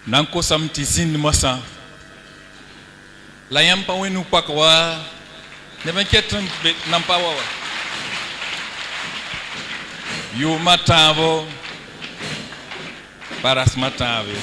Nanko samti zin mosa. La yampa wenu pakwa. Never get nampawa. You matavo. Paras matave.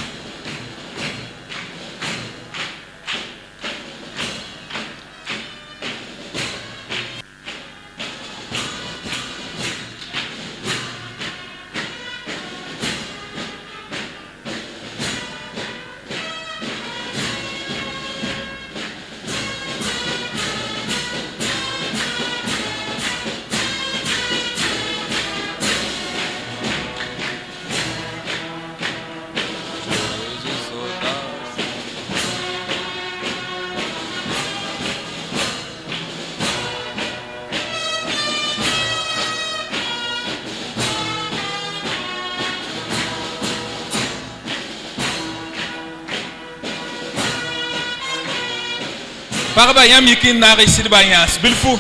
Parbayam yikin na réussir bayas bilfou.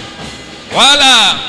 Voilà.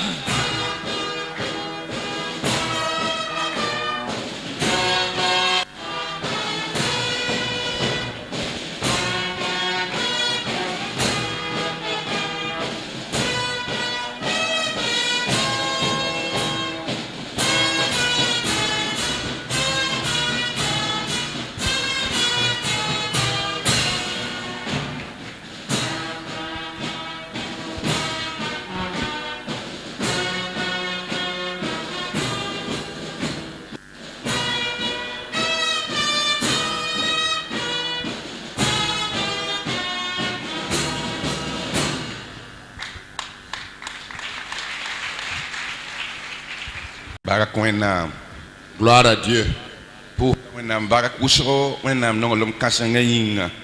Gloire à Dieu.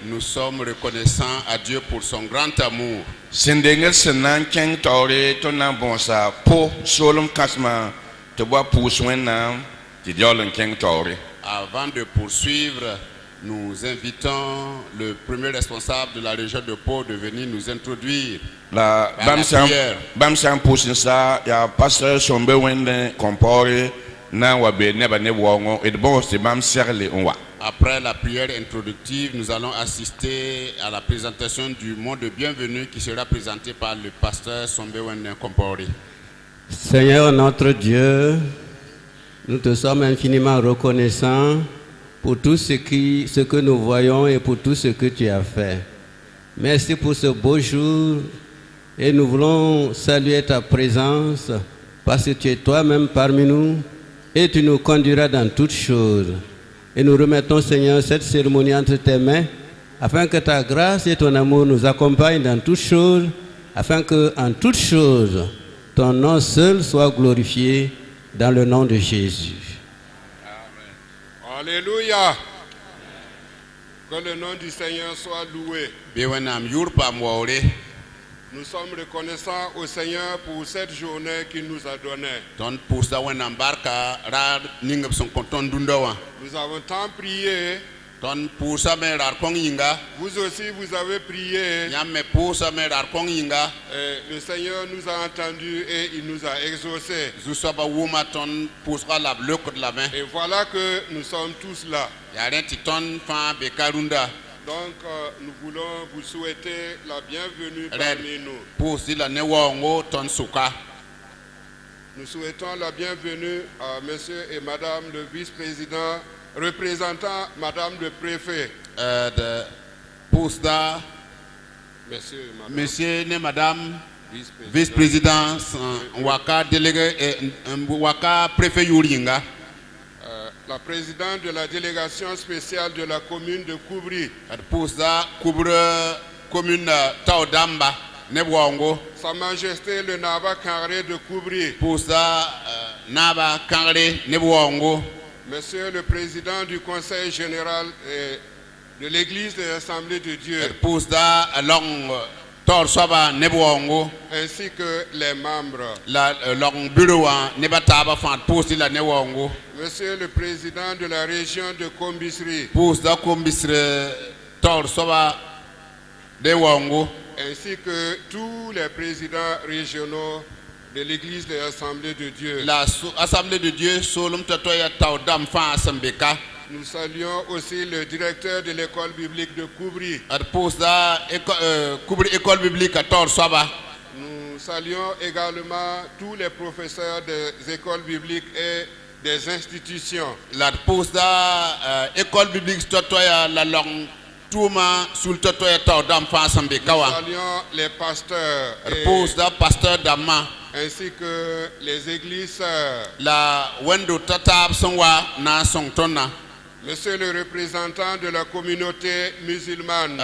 Nous sommes reconnaissants à Dieu pour son grand amour. Avant de poursuivre, nous invitons le premier responsable de la région de Pau de venir nous introduire. La prière. Après la prière introductive, nous allons assister à la présentation du mot de bienvenue qui sera présenté par le pasteur Sombewende Kompori. Seigneur notre Dieu, nous te sommes infiniment reconnaissants pour tout ce que nous voyons et pour tout ce que tu as fait. Merci pour ce beau jour et nous voulons saluer ta présence parce que tu es toi-même parmi nous et tu nous conduiras dans toutes choses. Et nous remettons, Seigneur, cette cérémonie entre tes mains afin que ta grâce et ton amour nous accompagnent dans toutes choses, afin que, en toutes choses, ton nom seul soit glorifié dans le nom de Jésus. Amen. Alléluia. Que le nom du Seigneur soit loué. Nous sommes reconnaissants au Seigneur pour cette journée qu'il nous a donnée. Nous avons tant prié. Vous aussi, vous avez prié. Le Seigneur nous a entendus et il nous a exaucés. Et voilà que nous sommes tous là. Donc, nous voulons vous souhaiter la bienvenue parmi nous. Nous souhaitons la bienvenue à monsieur et madame le vice-président, représentant madame le préfet. Monsieur et madame vice-président, Waka délégué et Waka préfet Yuringa. La présidente de la délégation spéciale de la commune de Koubri. Commune Taodamba, Nebwango. Sa Majesté le Naba Kangré de Koubri. Naba Kangré, Nebwango. Monsieur le président du conseil général de l'église de l'Assemblée de Dieu. Ainsi que les membres. Monsieur le président de la région de Kombisri. Ainsi que tous les présidents régionaux de l'église de l'Assemblée de Dieu. L'Assemblée de Dieu, Nous saluons aussi le directeur de l'école biblique de Koubri. Nous saluons également tous les professeurs des écoles bibliques et des institutions. La école biblique la langue Touma sul toto ya taw dam fa sambe kawa. Nous saluons les pasteurs pasteur Dama ainsi que les églises sœurs. La wendo tatab songwa na songtona. Monsieur le représentant de la communauté musulmane.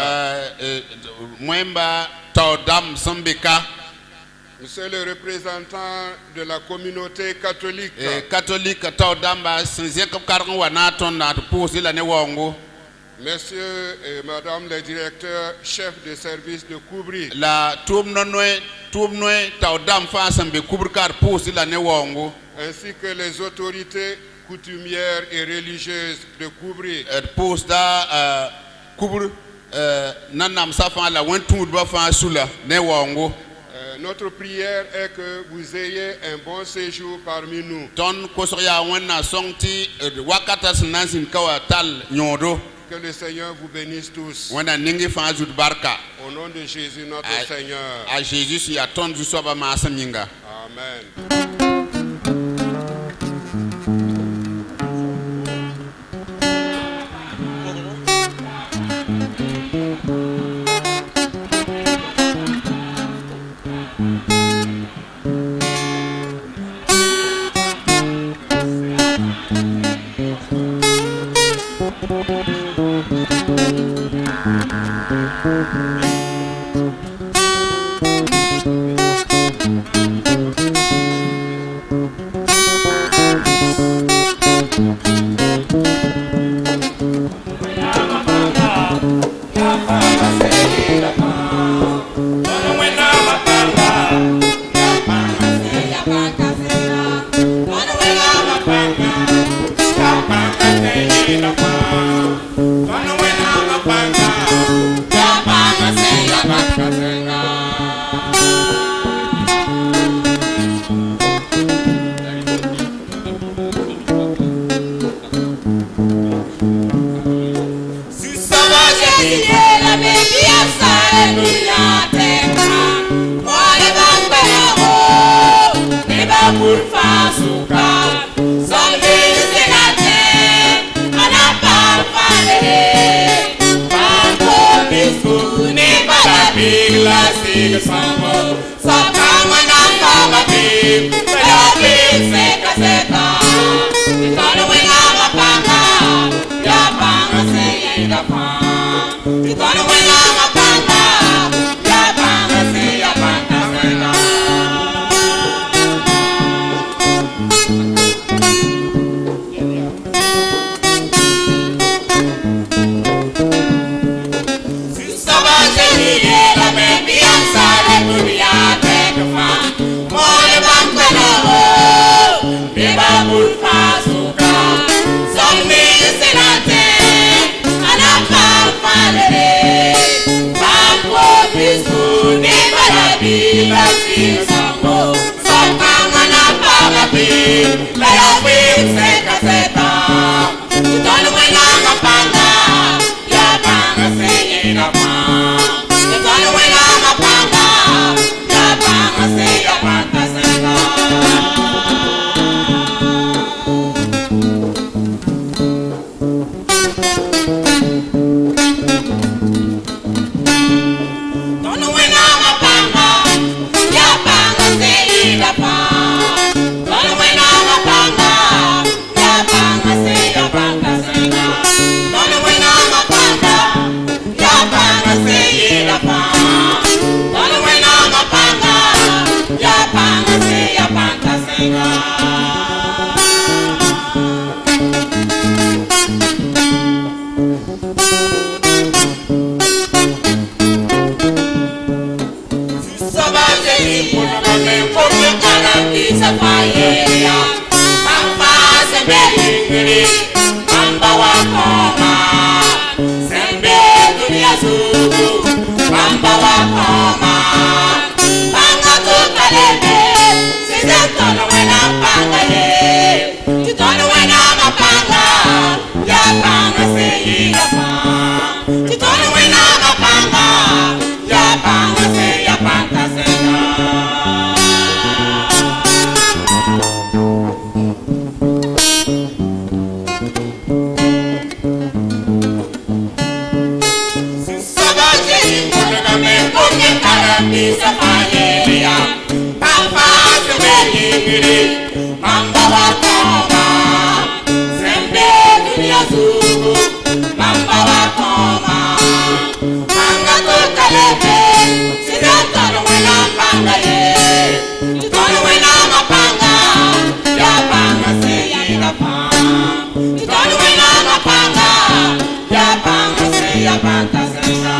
Mwemba taw dam sambeka. Monsieur le représentant de la communauté catholique. Catholique taw damba sinzia kapkarang wana tonna poser la ne wongo. Messieurs et madame les directeurs chefs de service de Koubri. La toumnoé taudam fasambe kubrkar posi la newongo. Ainsi que les autorités coutumières et religieuses de Koubri. Pose da kubr nanam safan la wentoud ba fa sula newongo. Notre prière est que vous ayez un bon séjour parmi nous. Ton kosoya wenna songti wakata sinansin kawa tal nyodo. Que le Seigneur vous bénisse tous. Au nom de Jésus notre Seigneur. À Jésus, il y a ton du soba masaminga. Amen. Don't mamba wakoma sembe dunia zugu mamba wakoma manga tukalebe sidatono wena panga ye tutono wena mapanga ya panga se ya panga tutono wena mapanga ya panga se ya panga senga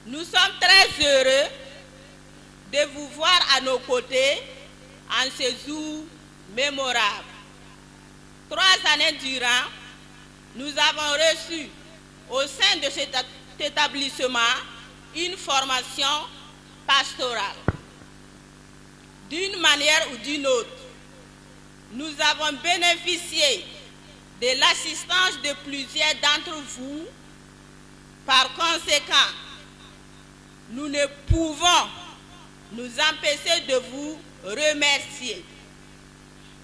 Nous sommes très heureux de vous voir à nos côtés en ce jour mémorable. 3 années durant, nous avons reçu au sein de cet établissement une formation pastorale. D'une manière ou d'une autre, nous avons bénéficié de l'assistance de plusieurs d'entre vous. Par conséquent, nous ne pouvons nous empêcher de vous remercier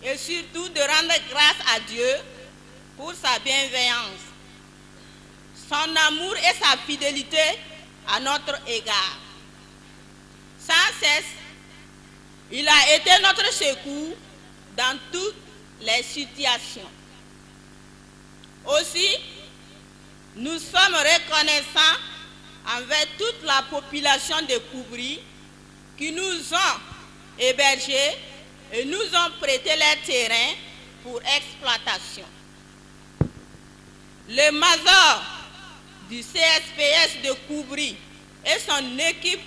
et surtout de rendre grâce à Dieu pour sa bienveillance, son amour et sa fidélité à notre égard. Sans cesse, il a été notre secours dans toutes les situations. Aussi, nous sommes reconnaissants envers toute la population de Koubri qui nous ont hébergés et nous ont prêté leur terrain pour exploitation. Le major du CSPS de Koubri et son équipe,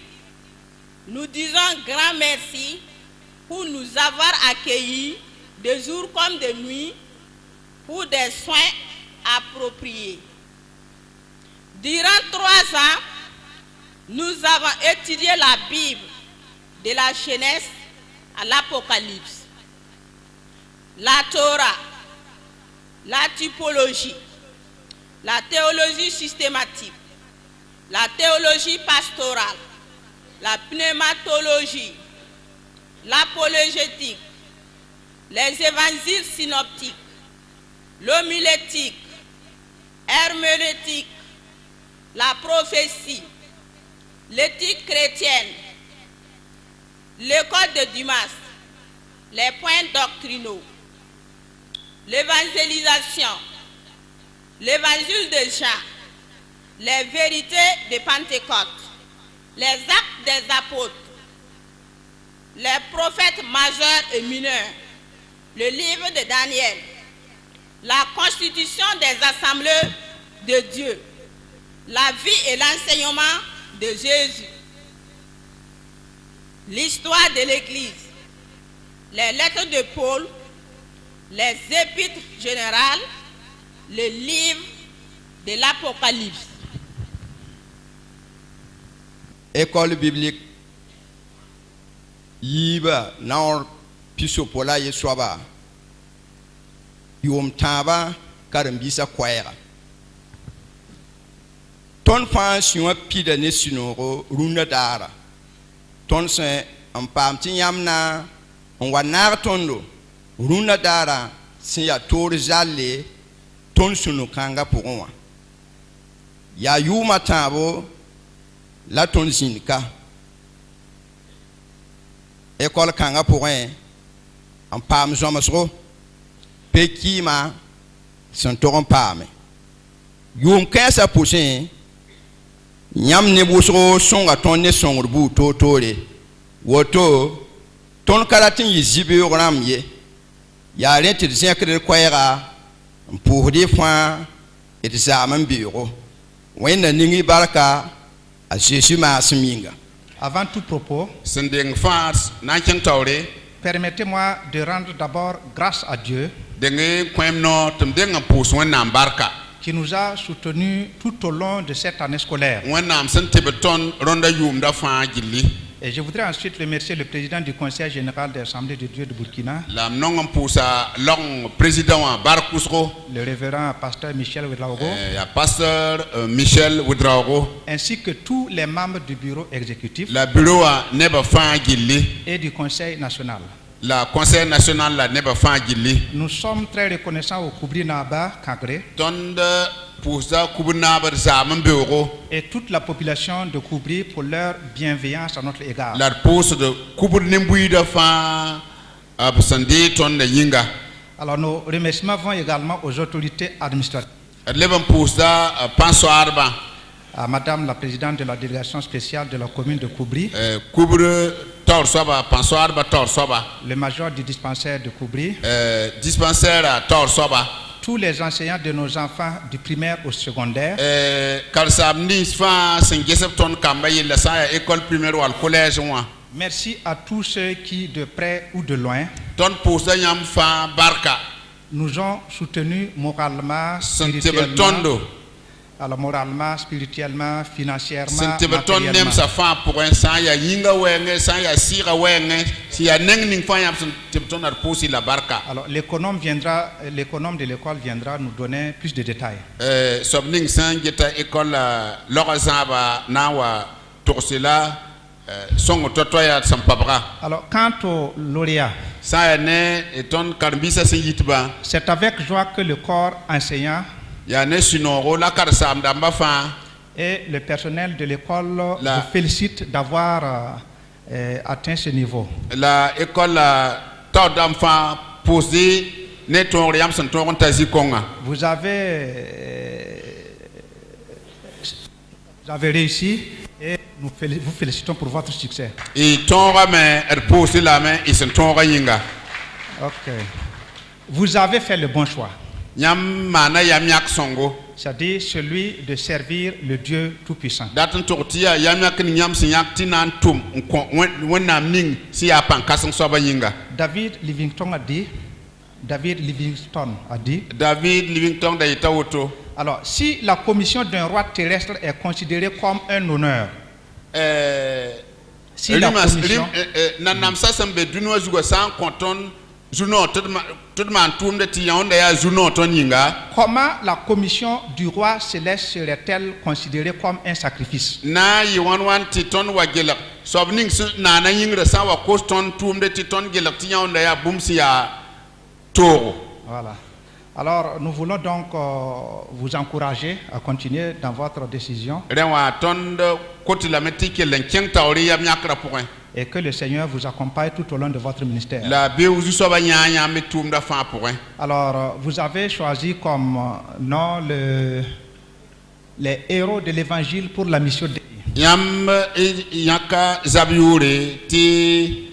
nous disons grand merci pour nous avoir accueillis de jour comme de nuit pour des soins appropriés. Durant 3 ans, nous avons étudié la Bible de la Genèse à l'Apocalypse, la Torah, la typologie, la théologie systématique, la théologie pastorale, la pneumatologie, l'apologétique, les évangiles synoptiques, l'homilétique, herméneutique, la prophétie, l'éthique chrétienne, le code de Dumas, les points doctrinaux, l'évangélisation, l'évangile de Jean, les vérités de Pentecôte, les actes des apôtres, les prophètes majeurs et mineurs, le livre de Daniel, la constitution des assemblées de Dieu, la vie et l'enseignement de Jésus, l'histoire de l'Église, les lettres de Paul, les épîtres générales, le livre de l'Apocalypse. École biblique yiba naor pisopola yeswaba yom taba karambisa kwaera ton fa siwa pida ne sinoro runa dara ton se en pam ti yamna on wanar tondo runa dara si ya tor jalle ton sunu kanga pour ya yuma tabo la ton zinka école kanga pour en pam jomasro pekima son toron pam yum kasa poussin nyam ne busro songa ton ne songru to tore woto ton karatin yizibe ramye ya rete de sekre kwaira pour des fois et des armes bureau wena ningi baraka a Jésus ma seminga. Avant tout propos, Sending fars nanchen taure permettez-moi de rendre d'abord grâce à Dieu denge kwem no tumdenga pus wenam barka qui nous a soutenus tout au long de cette année scolaire. wenam sentebeton ronda yum da fa gilli Et je voudrais ensuite remercier le président du Conseil général de l'Assemblée de Dieu de Burkina, la nongam pusa long président wa barkusro le révérend pasteur Michel Ouedraogo, ya pasteur Michel Ouedraogo ainsi que tous les membres du bureau exécutif la bureau wa neba fa gilli et du Conseil national. la conseil national la neba fa gilli Nous sommes très reconnaissants au Koubri Naba Kagre tonde pusa kubna bar zaman bureau et toute la population de Koubri pour leur bienveillance à notre égard. la pose de kubur nimbui da fa absandi tonde yinga Alors nos remerciements vont également aux autorités administratives, leban pusa panso arba à Madame la présidente de la délégation spéciale de la commune de Koubri, kubre tor soba panso arba tor soba le major du dispensaire de Koubri, dispensaire à tor soba tous les enseignants de nos enfants du primaire au secondaire, kalsab nis fa sengesep ton kamba yilla sa école primaire ou collège wa merci à tous ceux qui, de près ou de loin, ton pusa yam fa barka nous ont soutenus moralement, sentebel spirituellement, tondo alors moralement, spirituellement, financièrement, sentebel ton nem matériellement. sa fa pour un sa ya yinga wenge sa ya sira wenge si ya neng ning fa yam sentebel ton ar pusi la barka Alors l'économe de l'école viendra nous donner plus de détails. sobning san geta école lorazaba nawa torsela songo totoya sampabra Alors quant aux lauréats, sa ya ne ton karbisa sen yitba c'est avec joie que le corps enseignant ya ne sinoro la karsam damba fa et le personnel de l'école La- vous félicitent d'avoir atteint ce niveau. la école tordam fa posé ne ton riam sen ton tazi konga Vous avez réussi et nous vous félicitons pour votre succès. et ton rame er posé la main et sen ton yinga Ok. Vous avez fait le bon choix, nyam mana yam yak songo c'est-à-dire celui de servir le Dieu Tout-Puissant. datin tortia yam yak ni nyam sin yak tinan tum wonnam ning si ya pan kasan soba yinga David Livingstone a dit, David Livingstone da itawoto alors si la commission d'un roi terrestre est considérée comme un honneur, si la commission, nanam sasam be dunwa zugo san konton juno tudman tum de tiyonda ya juno ton yinga comment la commission du roi céleste serait-elle considérée comme un sacrifice? na yi wan ti ton wa gelak sobning na na yingra sa wa koston tum de ti ton gelak tiyonda ya bumsi ya toro Voilà. Alors nous voulons donc vous encourager à continuer dans votre décision rewa ton de kotila metike len keng tawri yam yakra point et que le Seigneur vous accompagne tout au long de votre ministère. la beuzu soba nyanya metum da fa point Alors vous avez choisi comme nom les héros de l'évangile pour la mission de yam yaka zabiure ti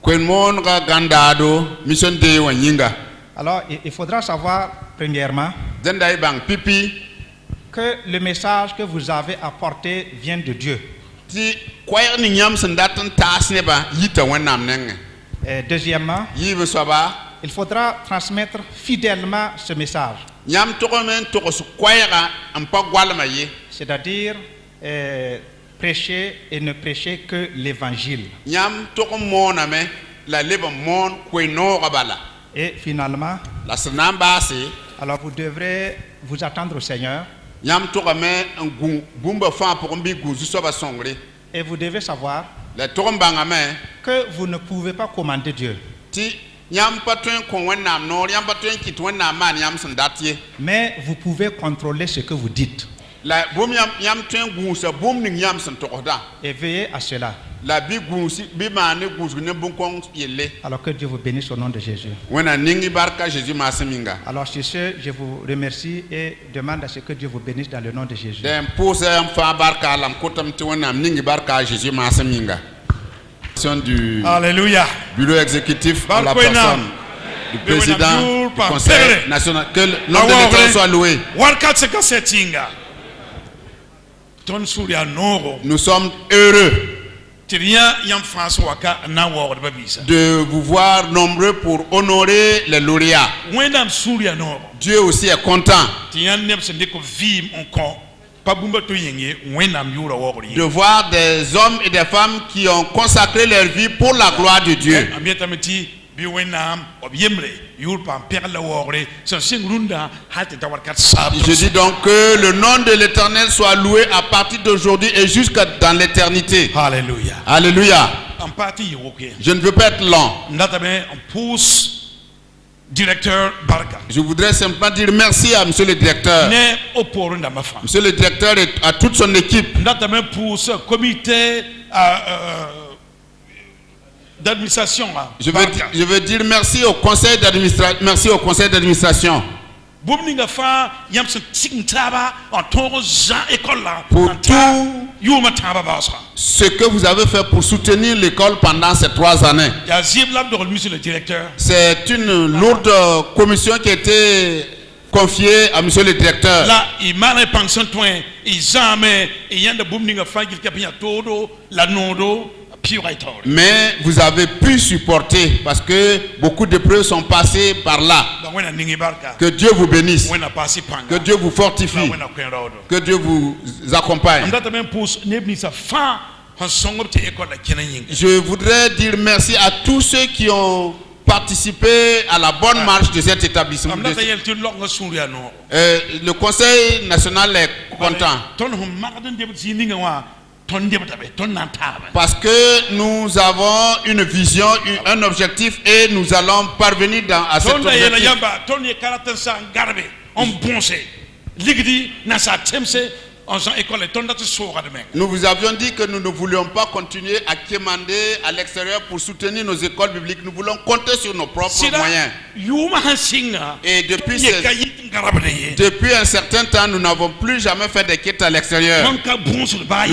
kwen mon ga gandado mission de wanyinga Alors, il faudra savoir, premièrement, Zendai bang pipi. que le message que vous avez apporté vient de Dieu. Ti kwayr ni nyam sendatan tas ne ba yita wannam nenge. Et deuxièmement, Yibe soba il faudra transmettre fidèlement ce message. nyam tokomen tokos kwayra ampa gwalma ye. C'est-à-dire prêcher et ne prêcher que l'évangile. Nyam tokom mona me la leba mon kweno rabala. Et finalement, La senamba se alors vous devrez vous attendre au Seigneur nyam tokame ngun bumba fa pour mbi guzu soba songre. et vous devez savoir La tokombanga me que vous ne pouvez pas commander Dieu. ti nyam patwen kon wannam no nyam patwen kit wannam man nyam sendatie. Mais vous pouvez contrôler ce que vous dites. La bum nyam twen gusa bum ni nyam sen tokoda. Et veillez à cela. La bi gusi bi mane gusu ne bunkong yelle. Alors que Dieu vous bénisse au nom de Jésus. Wena ningi barka Jésus maseminga. Alors sur ce, je vous remercie et demande à ce que Dieu vous bénisse dans le nom de Jésus. Dem pose am fa barka lam kotam ti wena ningi barka Jésus maseminga. Du Alléluia. bureau exécutif à la Barko personne enam. du président Bewenam du conseil pere. national. Que le nom de l'État soit loué. Warkat se kasetinga. Ton surya noro. Nous sommes heureux Tiria yam France waka na word babisa. de vous voir nombreux pour honorer les lauréats. Wendam surya noro. Dieu aussi est content Tiyan neb se ndeko vim encore. Pabumba to yenge wendam yura wogri. de voir des hommes et des femmes qui ont consacré leur vie pour la gloire de Dieu. Amietameti bi wendam obiemre yurpa perla wogri. Son sing runda halte ta warkat sab. Je dis donc que le nom de l'Éternel soit loué à partir d'aujourd'hui et jusqu'à dans l'éternité. Alléluia. Alléluia. En partie yoke. Je ne veux pas être long. Ndatabe on pousse directeur Barka. Je voudrais simplement dire merci à monsieur le directeur. Ne oporo ndamba fa. Monsieur le directeur et à toute son équipe. Ndatabe pousse comité d'administration là. Je veux dire merci au conseil d'administration. Merci au conseil d'administration. Bumninga fa yamse taba en toro Jean école là. Pour tout yuma taba basa. ce que vous avez fait pour soutenir l'école pendant ces 3 années. Ya ziblam de monsieur le directeur. C'est une lourde commission qui a été confiée à monsieur le directeur. Là, il m'a pension toin, il jamais il y a de bumninga fa qui capia todo la nodo. Mais vous avez pu supporter parce que beaucoup de preuves sont passées par là. Que Dieu vous bénisse. Que Dieu vous fortifie. Que Dieu vous accompagne. Je voudrais dire merci à tous ceux qui ont participé à la bonne marche de cet établissement. Le conseil national est content. Parce que nous avons une vision, un objectif et nous allons parvenir à cet objectif. Nous vous avions dit que nous ne voulions pas continuer à quémander à l'extérieur pour soutenir nos écoles bibliques. Nous voulons compter sur nos propres moyens. Et depuis un certain temps, nous n'avons plus jamais fait des quêtes à l'extérieur. Nous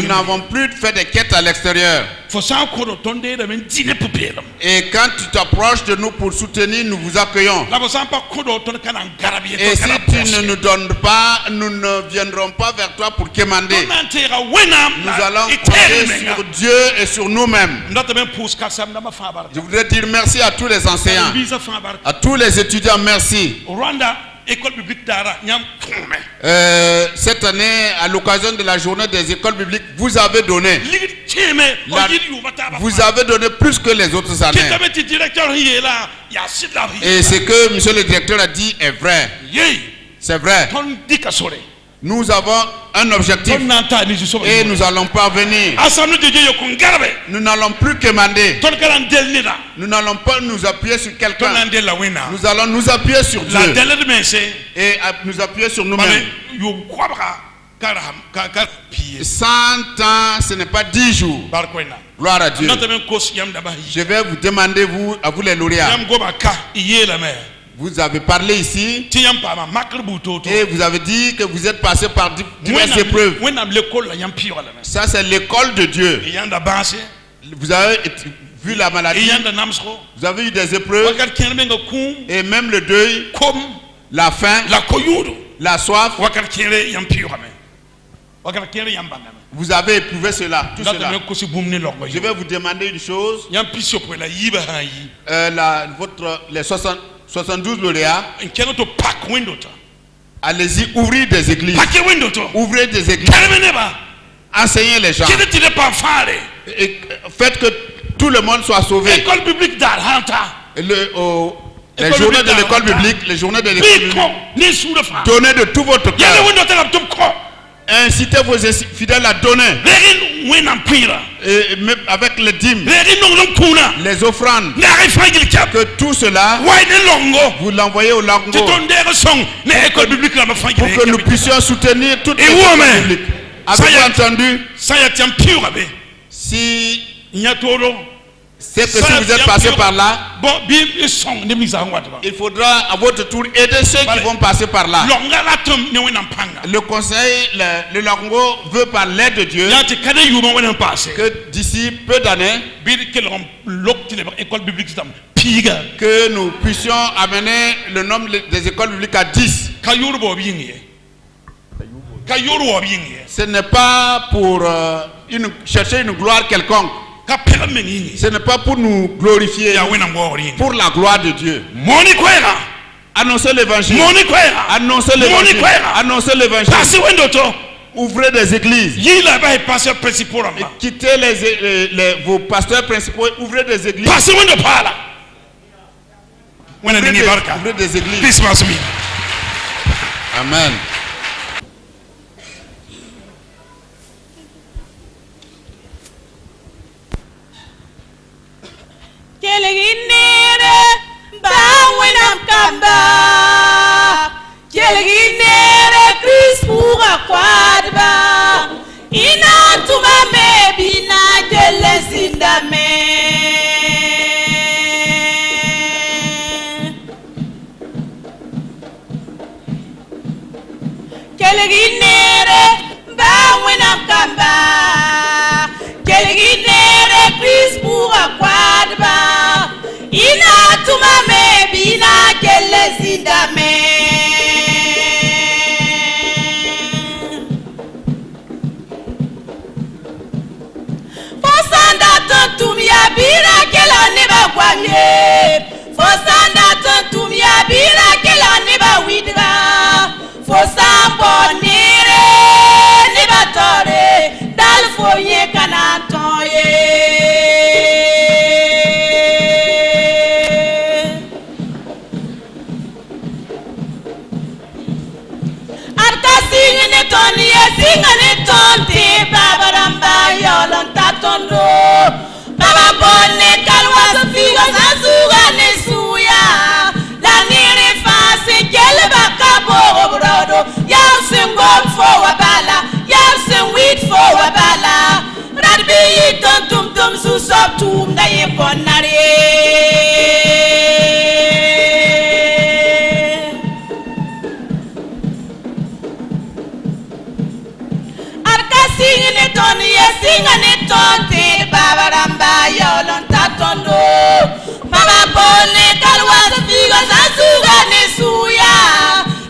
n'avons plus fait des quêtes à l'extérieur. Et quand tu t'approches de nous pour soutenir, nous vous accueillons. Et si tu ne nous donnes pas, nous ne viendrons pas vers toi pour quémander. Nous allons compter sur Dieu et sur nous-mêmes. Je voudrais dire merci à tous les enseignants, à tous les étudiants, merci. Cette année, à l'occasion de la journée des écoles bibliques, vous avez donné. Vous avez donné plus que les autres années. Et ce que monsieur le directeur a dit est vrai. C'est vrai. Nous avons un objectif et nous allons parvenir. Nous n'allons plus quémander. Nous n'allons pas nous appuyer sur quelqu'un. Nous allons nous appuyer sur Dieu et nous appuyer sur nous-mêmes. 100 ans, ce n'est pas 10 jours. Gloire à Dieu. Je vais vous demander, à vous les lauréats. Vous avez parlé ici et vous avez dit que vous êtes passé par diverses épreuves. Ça, c'est l'école de Dieu. vu la maladie, vous avez eu des épreuves, et même le deuil, la faim, la soif. Vous avez éprouvé cela, tout cela. Je vais vous demander une chose. Les 72 lauréats, allez-y, ouvrez des églises. Ouvrez des églises. Enseignez les gens. Et faites que tout le monde soit sauvé. Les journées de l'école biblique, donnez de tout votre cœur. Incitez vos fidèles à donner. Et même avec les dîmes, les offrandes, que tout cela, vous l'envoyez au Lango pour que nous puissions soutenir toute l'école biblique. Avez-vous entendu? Si c'est que si vous êtes passé par là, il faudra à votre tour aider ceux qui vont passer par là. Le conseil, le Lango veut par l'aide de Dieu que d'ici peu d'années, que nous puissions amener le nombre des écoles bibliques à 10. Ce n'est pas pour chercher une gloire quelconque. Ce n'est pas pour nous glorifier, pour la gloire de Dieu. Annoncez l'évangile. Annoncez l'évangile. Annoncez l'évangile. Ouvrez des églises. Et quittez vos pasteurs principaux. Ouvrez des églises. Ouvrez des églises. Amen. Keleginere bawinam kamba Keleginere Chris pura kwadba Ina tuma me bina kelezinda me Keleginere bawinam kamba Keleginere Chris pura kwadba Ina tuma me bina kelezinda me Fosanda tantum ya bira kela neba kwamye Fosanda tantum ya bira kela neba widra Fosambo nire neba tore dal foye kanatoye Singane tonte baba ramba yolon tatondo baba bonne kalwa figo sansuga ne suya la nire fase kele bakabo brodo yasen gom fo wabala yasen wheat fo wabala radbi tontum tum su soptum da ye bonare Singane tonte baba ramba yolon tatondo baba bonne kalwa figo sansuga ne suya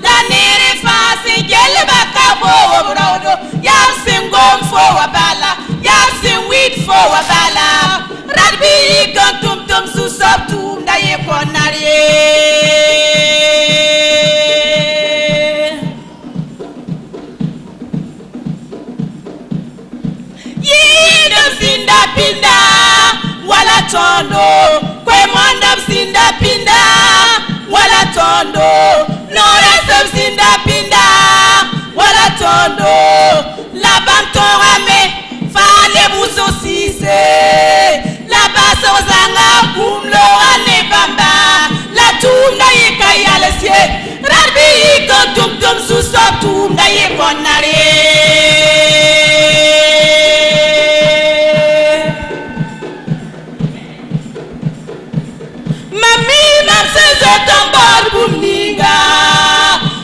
la nere fase gele bakabo brodo yasen gom fo wabala yasen wheat fo wabala radbi tontum tum su soptum da ye konare Pinda wala tondo kwe mwanda msinda pinda wala tondo nora msinda pinda wala tondo la bantorame fale buzo sise la basa wazanga kumlo ane bamba la tunda yeka yalesie radbi yiko tum tum susop tunda yekonare Buninga,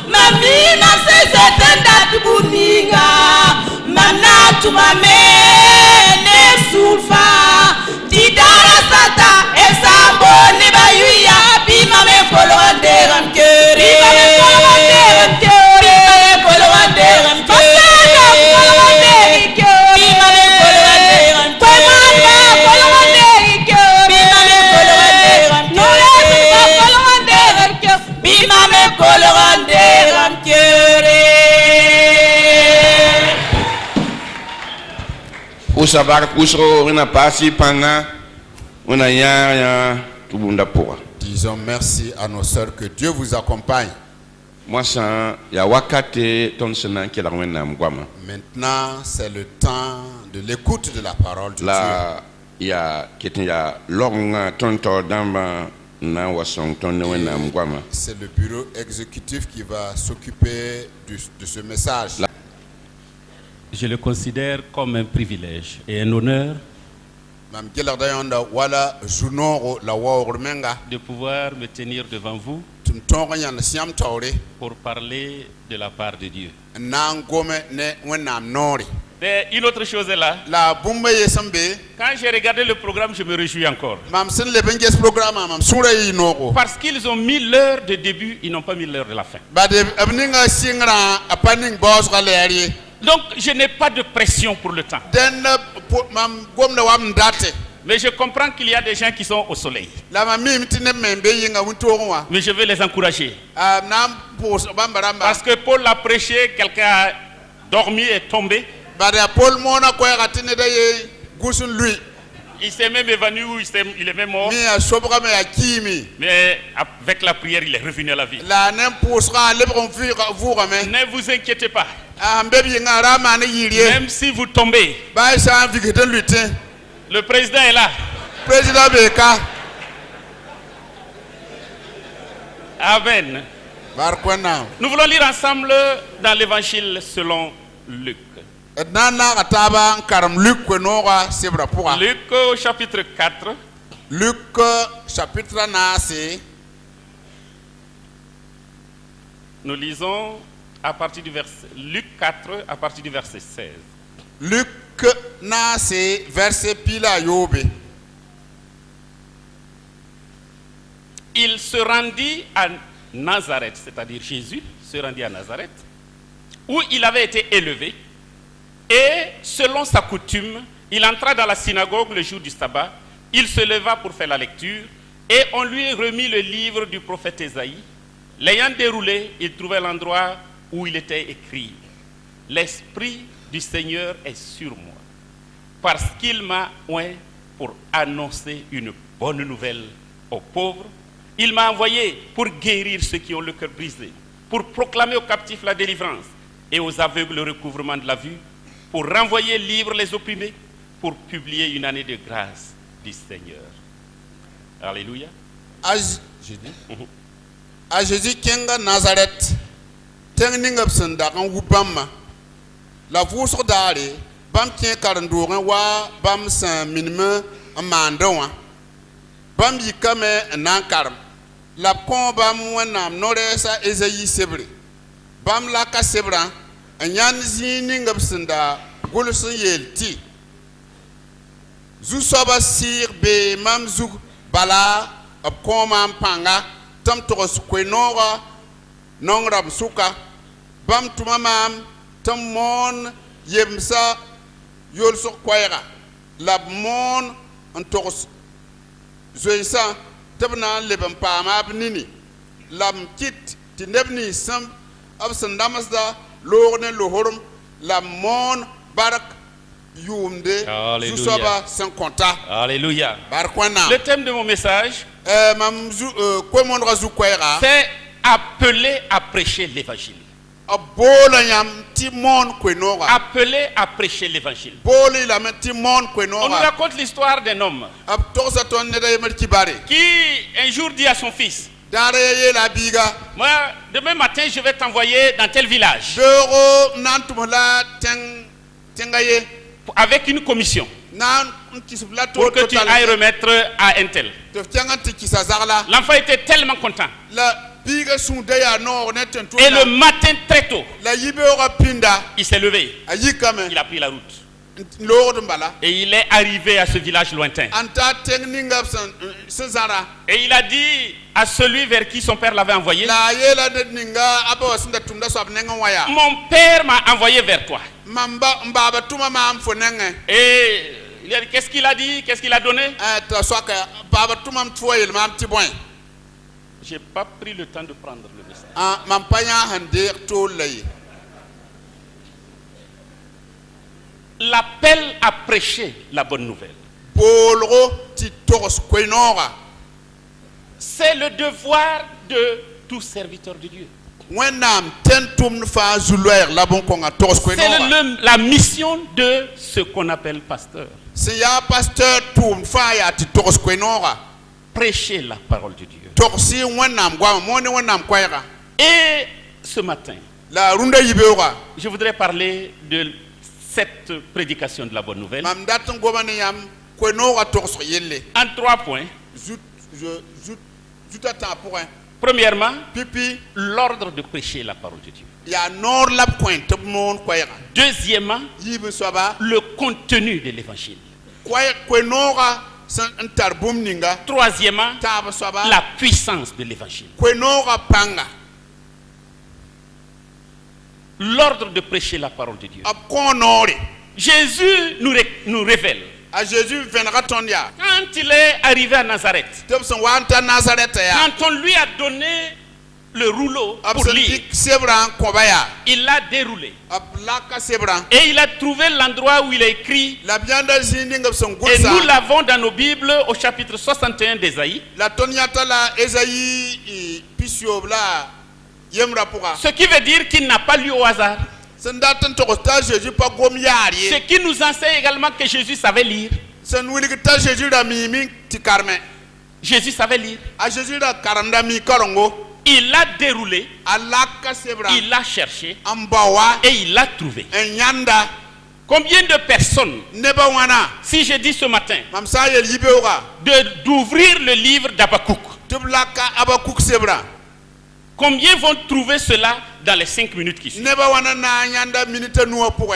mami na se setenda buninga, Disons merci à nos sœurs, que Dieu vous accompagne. Maintenant, c'est le temps de l'écoute de la parole de Dieu. C'est le bureau exécutif qui va s'occuper de ce message. Je le considère comme un privilège et un honneur de pouvoir me tenir devant vous pour parler de la part de Dieu. Mais une autre chose est là. Quand j'ai regardé le programme, je me réjouis encore. Parce qu'ils ont mis l'heure de début, ils n'ont pas mis l'heure de la fin. Donc je n'ai pas de pression pour le temps. Mais je comprends qu'il y a des gens qui sont au soleil. Mais je vais les encourager. Parce que Paul a prêché, quelqu'un a dormi et tombé. Il s'est même évanoui ou il est même mort. Mais avec la prière, il est revenu à la vie. Ne vous inquiétez pas. Même si vous tombez, le président est là. Amen. Nous voulons lire ensemble dans l'évangile selon Luc. Luc au chapitre 4. Luc chapitre 4. Nous lisons à partir du verset Luc 4 à partir du verset 16. Luc nase verset pila yobe. Il se rendit à Nazareth, c'est-à-dire Jésus se rendit à Nazareth, où il avait été élevé, et selon sa coutume, il entra dans la synagogue le jour du sabbat, il se leva pour faire la lecture, et on lui remit le livre du prophète Ésaïe. L'ayant déroulé, il trouvait l'endroit où il était écrit: L'Esprit du Seigneur est sur moi, parce qu'il m'a oint pour annoncer une bonne nouvelle aux pauvres. Il m'a envoyé pour guérir ceux qui ont le cœur brisé, pour proclamer aux captifs la délivrance et aux aveugles le recouvrement de la vue, pour renvoyer libres les opprimés, pour publier une année de grâce du Seigneur. Alléluia. A Jésus kenga Nazareth, tengninga psenda kan wubama, la vousre dare, bam tien karandoran wa bam san minime amandon, bam yikame nankarm, la pon bam wenam noresa Esaïe sebre, bam la ka sebra, anyan zininga psenda gulsun yelti, zu soba sir be mam zu bala abkomam panga. Tam toros kwenora nongrab suka bam tumamam tam mon yemsa yol so kwaira lab mon en toros zoisa tabna lebam pama abnini lam kit tinebni sam absandamasda lorne lohorum lam mon barak yumde jusaba sans compta. Alléluia. Barkwana. Le thème de mon message, c'est appeler à prêcher l'évangile. Appeler à prêcher l'évangile. On nous raconte l'histoire d'un homme qui un jour dit à son fils: moi, demain matin, je vais t'envoyer dans tel village avec une commission pour que tu ailles remettre à un tel. L'enfant était tellement content. Et le matin très tôt, il s'est levé. Il a pris la route. Et il est arrivé à ce village lointain. Et il a dit à celui vers qui son père l'avait envoyé: mon père m'a envoyé vers toi. Et il a dit, qu'est-ce qu'il a dit? Qu'est-ce qu'il a donné? J'ai pas pris le temps de prendre le message. l'appel à prêcher la bonne nouvelle. C'est le devoir de tout serviteur de Dieu. C'est la mission de ce qu'on appelle pasteur. Prêcher la parole de Dieu. Et ce matin, je voudrais parler de cette prédication de la bonne nouvelle en 3 points. Premièrement, l'ordre de prêcher la parole de Dieu. Deuxièmement, le contenu de l'évangile. Troisièmement, la puissance de l'évangile. L'ordre de prêcher la parole de Dieu. Jésus nous révèle. Quand il est arrivé à Nazareth, quand on lui a donné le rouleau pour lire, il l'a déroulé. Et il a trouvé l'endroit où il est écrit. Et nous l'avons dans nos Bibles au chapitre 61 d'Ésaïe. Ce qui veut dire qu'il n'a pas lu au hasard. Ce qui nous enseigne également que Jésus savait lire. Jésus savait lire. Il l'a déroulé. Il l'a cherché. Et il l'a trouvé. Combien de personnes, si je dis ce matin, d'ouvrir le livre d'Abakouk, combien vont trouver cela dans les 5 minutes qui suivent?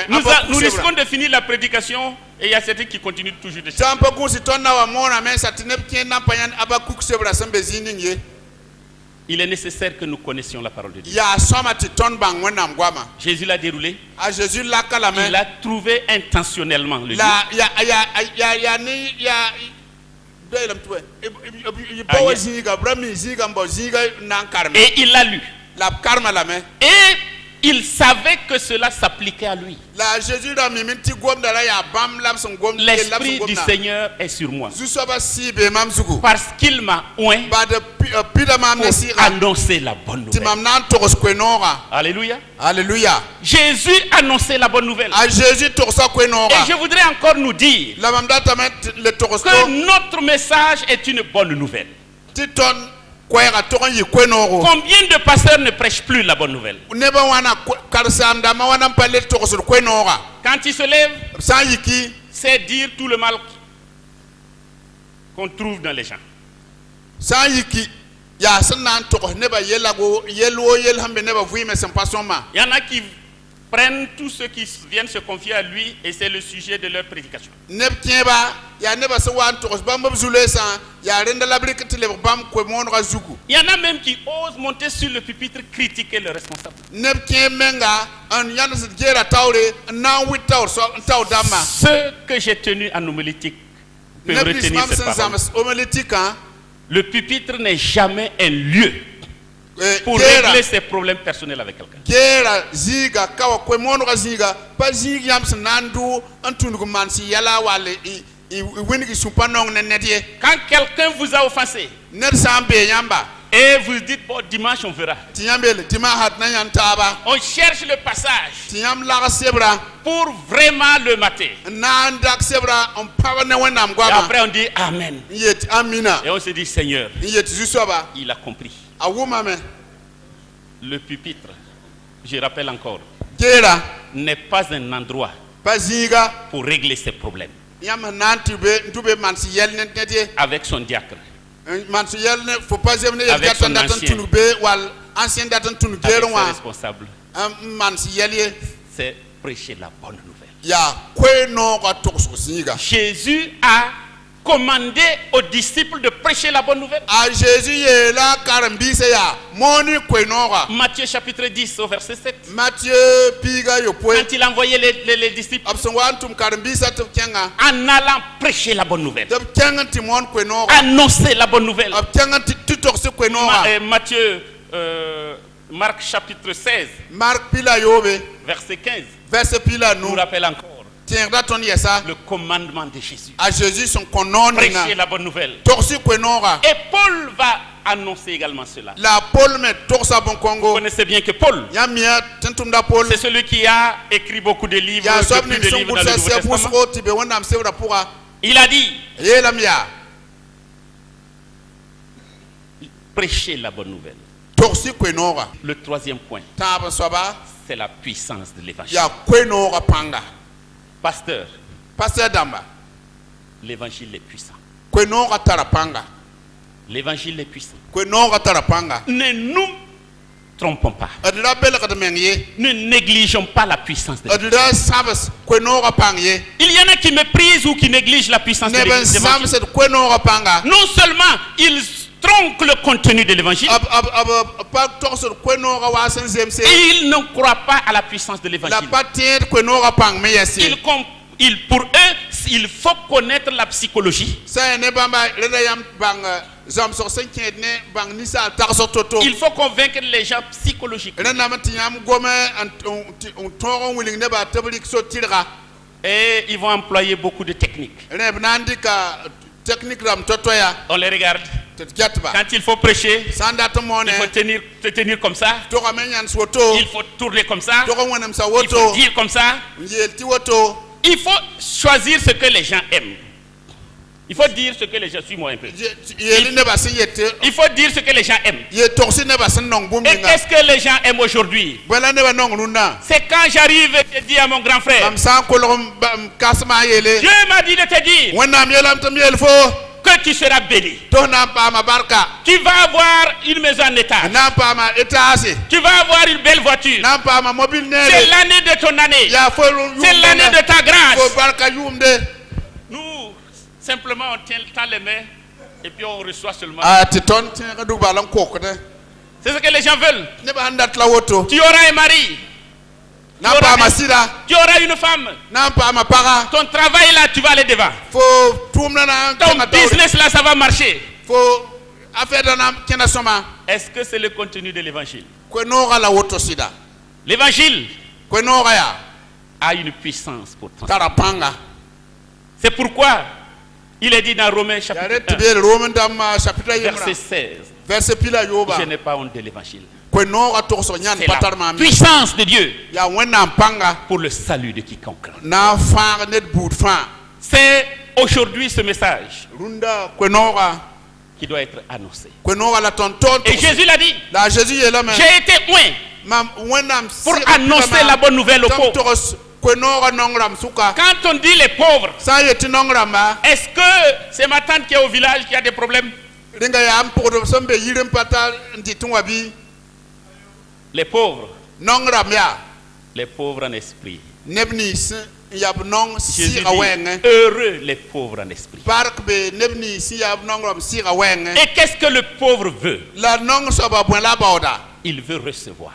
Nous risquons de finir la prédication et il y a certains qui continuent toujours de chercher. Il est nécessaire que nous connaissions la parole de Dieu. Jésus l'a déroulé. Il a trouvé intentionnellement le livre. Et il l'a lu. Et il savait que cela s'appliquait à lui. L'Esprit du Seigneur est sur moi. Parce qu'il m'a oint pour annoncer la bonne nouvelle. Alléluia. Alléluia. Jésus annonçait la bonne nouvelle. Et je voudrais encore nous dire que notre message est une bonne nouvelle. Combien de pasteurs ne prêchent plus la bonne nouvelle? Quand il se lève, c'est dire tout le mal qu'on trouve dans les gens. Il y en a qui prennent tous ceux qui viennent se confier à lui et c'est le sujet de leur prédication. Il y en a même qui osent monter sur le pupitre critiquer le responsable. Ce que j'ai tenu en homilétique peut retenir cette parole. Le pupitre n'est jamais un lieu pour régler ses problèmes personnels avec quelqu'un. Quand quelqu'un vous a offensé et vous dites, bon, dimanche on verra. On cherche le passage pour vraiment le mater. Et après on dit Amen. Et on se dit Seigneur, il a compris. Le pupitre, je rappelle encore, n'est pas un endroit pour régler ses problèmes avec son diacre, avec son ancien, avec son responsable. C'est prêcher la bonne nouvelle. Jésus a commandé aux disciples de prêcher la bonne nouvelle. Matthieu chapitre 10 au verset 7. Quand il a envoyé les disciples en allant prêcher la bonne nouvelle, annoncer la bonne nouvelle. Marc chapitre 16 verset 15 nous rappelle encore Le commandement de Jésus. À Jésus son konon Prêcher la bonne nouvelle. Torsi kwenora. Et Paul va annoncer également cela. La Paul met torsa bon Congo. Vous connaissez bien que Paul, Paul. c'est celui qui a écrit beaucoup de livres, plus de livres dans le Nouveau Testament. Il a dit, prêcher la bonne nouvelle. Le troisième point, c'est la puissance de l'évangile. Pasteur, l'évangile est puissant. L'évangile est puissant. Ne nous trompons pas. Ne négligeons pas la puissance de l'évangile. Il y en a qui méprisent ou qui négligent la puissance de l'évangile. Non seulement ils tronquent le contenu de l'évangile, et ils ne croient pas à la puissance de l'évangile. Pour eux, il faut connaître la psychologie. Il faut convaincre les gens psychologiquement. Et ils vont employer beaucoup de techniques. On les regarde. Quand il faut prêcher, il faut te tenir comme ça. Il faut tourner comme ça. Il faut dire comme ça. Il faut choisir ce que les gens aiment. Il faut dire ce que les gens suivent un peu. Il faut dire ce que les gens aiment. Et qu'est-ce que les gens aiment aujourd'hui? C'est quand j'arrive et je dis à mon grand frère, Dieu m'a dit de te dire que tu seras béni. Tu vas avoir une maison en état. Tu vas avoir une belle voiture. C'est l'année de ton année. C'est l'année de ta grâce. Nous, simplement, on tient les mains et puis on reçoit seulement. C'est ce que les gens veulent. Tu auras un mari. Tu auras une femme. Ton travail là, tu vas aller devant. Ton business là, ça va marcher. Est-ce que c'est le contenu de l'évangile? L'évangile a une puissance pour transformer. C'est pourquoi il est dit dans Romains chapitre 1, verset 16. Je n'ai pas honte de l'évangile. C'est la puissance de Dieu pour le salut de quiconque. C'est aujourd'hui ce message qui doit être annoncé. Et Jésus l'a dit. J'ai été loin pour annoncer la bonne nouvelle aux pauvres. Quand on dit les pauvres, est-ce que c'est ma tante qui est au village qui a des problèmes? Les pauvres. Les pauvres en esprit. Jésus dit, heureux les pauvres en esprit. Et qu'est-ce que le pauvre veut? Il veut recevoir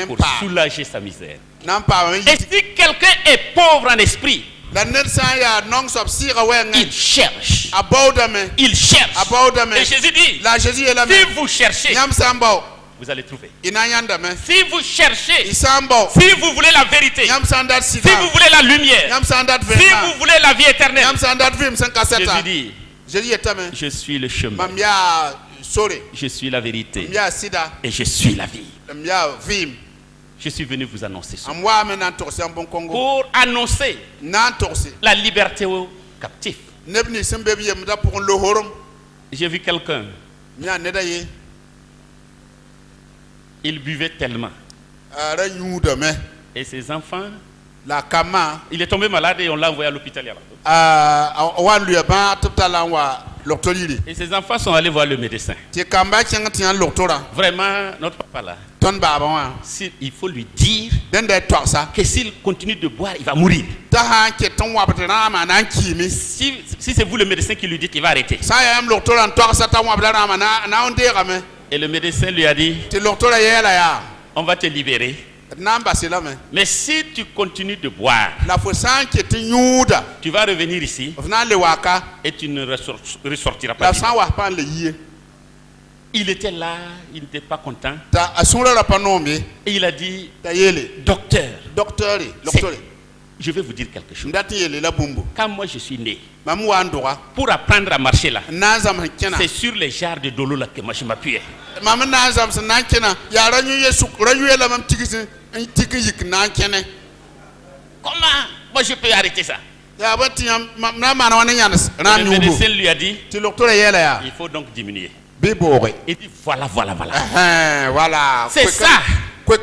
pour soulager sa misère. Et si quelqu'un est pauvre en esprit, il cherche. Il cherche. Et Jésus dit, si vous cherchez, vous allez trouver. Si vous cherchez, si vous voulez la vérité, si vous voulez la lumière, si vous voulez la vie éternelle, Jésus dit, je suis le chemin, je suis la vérité et je suis la vie. Je suis venu vous annoncer ça. Pour annoncer la liberté aux captifs. J'ai vu quelqu'un. Il buvait tellement. Et ses enfants, il est tombé malade et on l'a envoyé à l'hôpital. Et ses enfants sont allés voir le médecin. Vraiment, notre papa là, il faut lui dire que s'il continue de boire, il va mourir. Si c'est vous le médecin qui lui dit qu'il va arrêter. Et le médecin lui a dit, on va te libérer. Mais si tu continues de boire, tu vas revenir ici et tu ne ressortiras pas. Il était là, il n'était pas content. Et il a dit, docteur, Je vais vous dire quelque chose. Quand moi je suis né, pour apprendre à marcher là, c'est sur les jarres de Dolo là que moi je m'appuyais. Comment moi je peux arrêter ça? Le médecin lui a dit, il faut donc diminuer. Il dit voilà. Voilà. C'est ça qui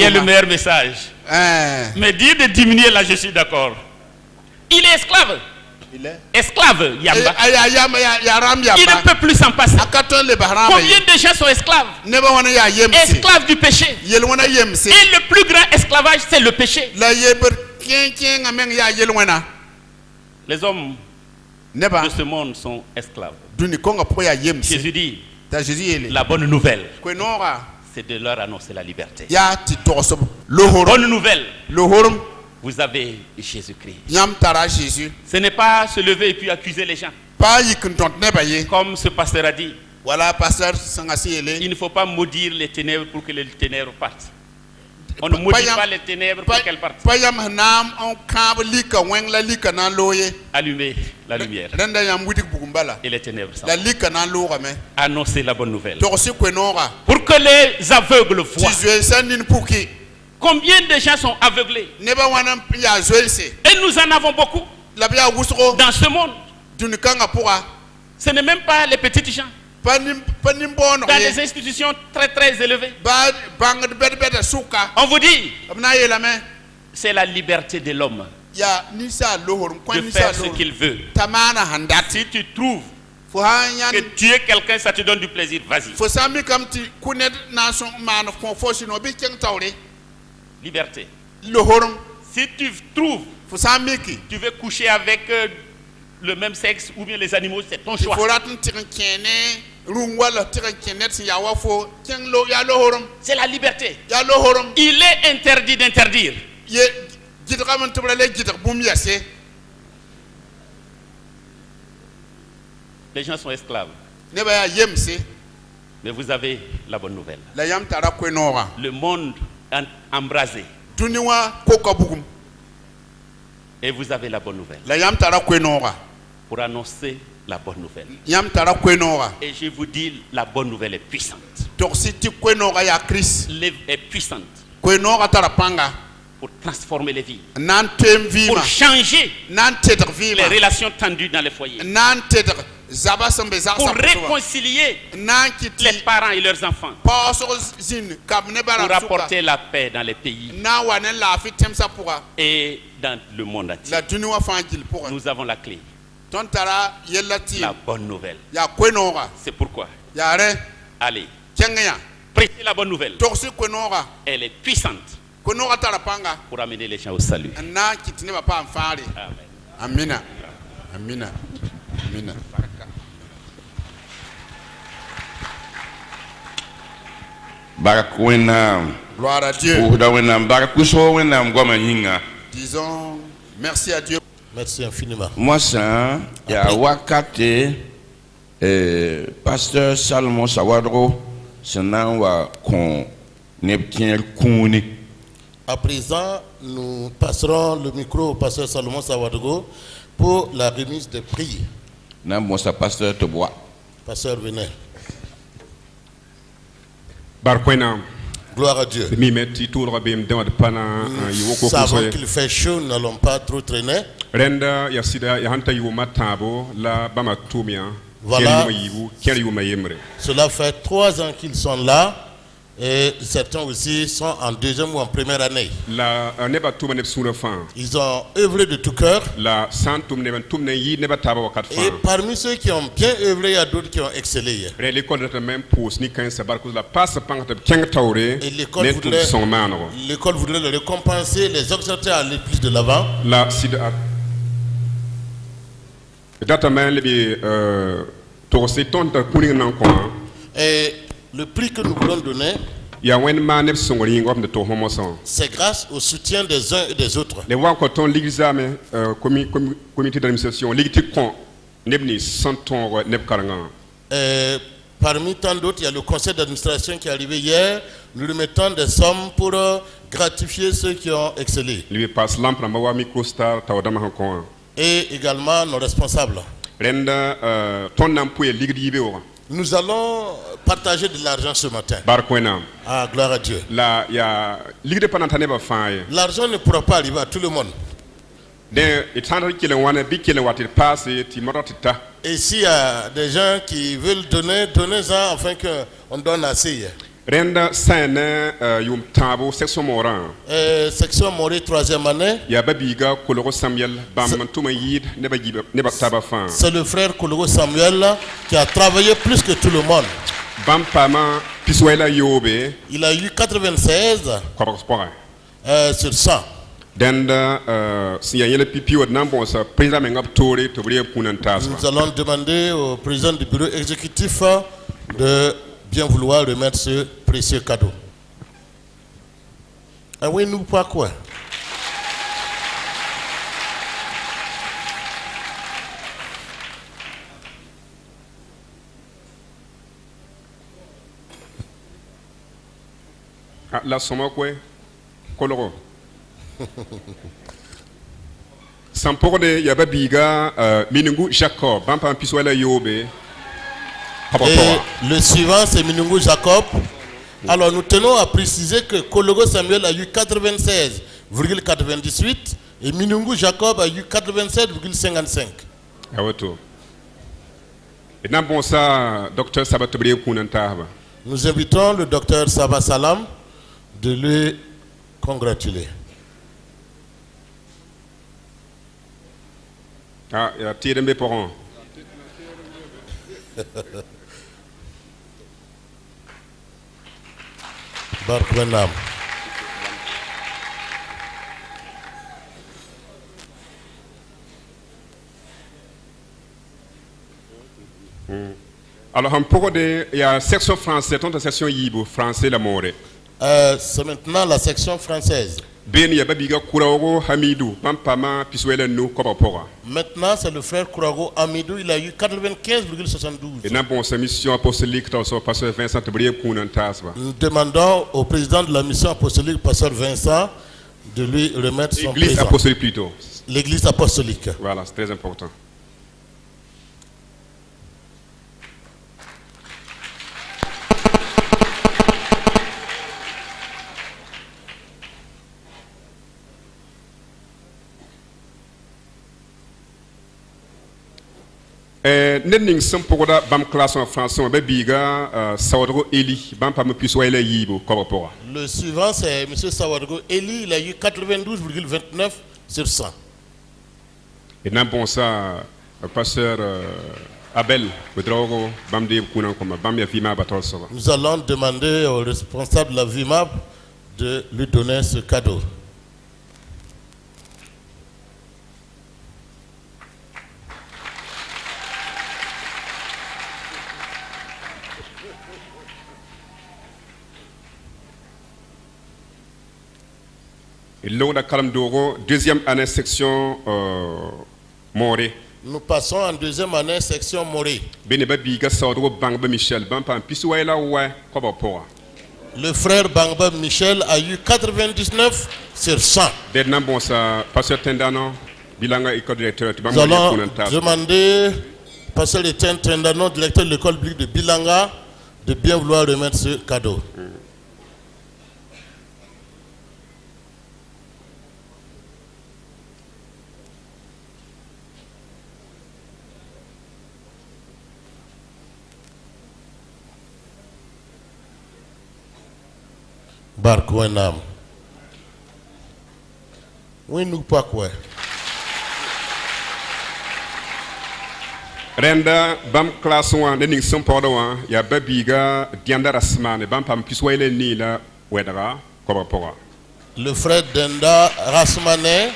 est le meilleur message. Mais dire de diminuer là, je suis d'accord. Il est esclave. Esclave, Yamba. Il ne peut plus s'en passer. Combien de gens sont esclaves? Esclaves du péché. Et le plus grand esclavage, c'est le péché. Les hommes de ce monde sont esclaves. Jésus dit, la bonne nouvelle, c'est de leur annoncer la liberté. Bonne nouvelle, vous avez Jésus-Christ. Ce n'est pas se lever et puis accuser les gens. Comme ce pasteur a dit, il ne faut pas maudire les ténèbres pour que les ténèbres partent. On ne maudit pas les ténèbres pour qu'elles partent. Allumez la lumière et les ténèbres s'en vont. Annoncez la bonne nouvelle pour que les aveugles voient. Combien de gens sont aveuglés? Et nous en avons beaucoup dans ce monde. Ce n'est même pas les petites gens. Dans des institutions très très élevées. On vous dit, c'est la liberté de l'homme de faire ce qu'il veut. Si tu trouves que tuer quelqu'un, ça te donne du plaisir, vas-y. Liberté. Si tu trouves, tu veux coucher avec le même sexe ou bien les animaux, c'est ton choix. C'est la liberté. Il est interdit d'interdire. Les gens sont esclaves. Mais vous avez la bonne nouvelle. Le monde embrasé. Et vous avez la bonne nouvelle. Pour annoncer la bonne nouvelle. Et je vous dis, la bonne nouvelle est puissante. Est puissante. Pour transformer les vies. Pour changer les relations tendues dans les foyers. Pour réconcilier les parents et leurs enfants. Pour apporter la paix dans les pays. Et dans le monde entier. Nous avons la clé. La bonne nouvelle. C'est pourquoi. Allez. Prêchez la bonne nouvelle. Elle est puissante pour amener les gens au salut. Amen. Amen. Gloire à Dieu. Disons merci à Dieu. Merci infiniment. Moi, ça, il y a Wakate, pasteur Salomon Sawadro, c'est un qu'on n'est kouni. À présent, nous passerons le micro au pasteur Salomon Sawadro pour la remise des prix. Non, moi, ça, pasteur te bois. Pasteur, venez. Barkwena. Gloire à Dieu. Nous savons qu'il fait chaud, nous n'allons pas trop traîner. Voilà. Cela fait 3 ans qu'ils sont là. Et certains aussi sont en 2e ou en première année. Ils ont œuvré de tout cœur. Et parmi ceux qui ont bien œuvré, il y a d'autres qui ont excellé. Et l'école voudrait le récompenser, les exhorter à aller plus de l'avant. Et le prix que nous voulons donner, c'est grâce au soutien des uns et des autres. Parmi tant d'autres, il y a le conseil d'administration qui est arrivé hier. Nous remettons des sommes pour gratifier ceux qui ont excellé. Et également nos responsables. Nous allons partager de l'argent ce matin. Ah, gloire à Dieu. L'argent ne pourra pas arriver à tout le monde. Et s'il y a des gens qui veulent donner, donnez-en afin qu'on donne assez. Section Morée, 3e année. C'est le frère Koloro Samuel qui a travaillé plus que tout le monde. Il a eu 96 sur 100. Nous allons demander au président du bureau exécutif de bien vouloir remettre ce précieux cadeau. Ah oui, nous pas quoi? La somme quoi? Coloro. Samporde yaba biga Minungu Jacob bampa piswala yobe. Et le suivant c'est Minungu Jacob. Alors nous tenons à préciser que Koloro Samuel a eu 96,98 et Minungu Jacob a eu 87,55. Ah ouais tout. Et n'a bon ça docteur Sabatobri Kunantaba. Nous invitons le docteur Saba Salam de lui congratuler. Ah, il y a tiré mes parents. Bark Benam. Alors, il y a section française, toute la section Yibo, français la more. C'est maintenant la section française. Maintenant, c'est le frère Kourago Hamidou, il a eu 95,72. Nous demandons au président de la mission apostolique, pasteur Vincent, de lui remettre son présent. L'église apostolique plutôt. L'église apostolique. Voilà, c'est très important. Nenning Sampoda Bam classe en français, Biga, Sawadro Eli, Bam Pam Puswele Yibo, Korpora. Le suivant c'est M. Sawadro Eli, il a eu 92,29 sur 100. Et n'a bon ça, pasteur Abel, Bedrogo, Bam de Kunan comme Bam Yafima Batol Sova. Nous allons demander au responsable de la VIMAB de lui donner ce cadeau. Deuxième année section Morée. Nous passons en deuxième année section Morée. Le frère Bangba Michel a eu 99 sur 100. Nous allons demander pasteur Etienne Tendano, directeur de l'école publique de Bilanga, de bien vouloir remettre ce cadeau. Barkwenam. Oui, nous pas quoi. Renda bam classe 1 de Nixon Podoa, ya babiga Dianda Rasman, bam pam piswele ni la wedra, Korpora. Le frère Denda Rasmanet,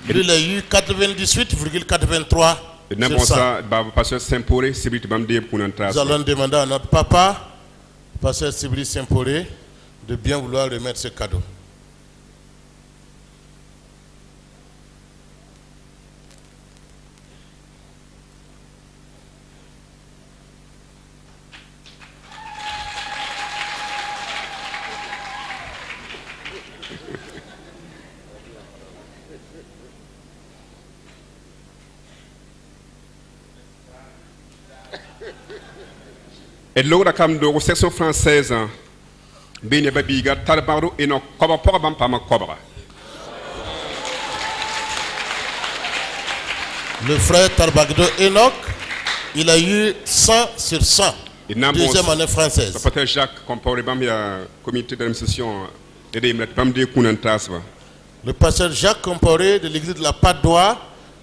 il a eu 98,83. Nous allons demander à notre papa, pasteur Sibri Saint-Paulé, de bien vouloir remettre ce cadeau. Et l'autre cam de section française, Béné Babiga, Talbaro et non, Cobra Porabam Pama Cobra. Le frère Tarbagdo Enoch, il a eu 100 sur 100. Deuxième année française. Le pasteur Jacques, comparé au comité d'administration, le pasteur Jacques Comparé de l'église de la Patte d'Oie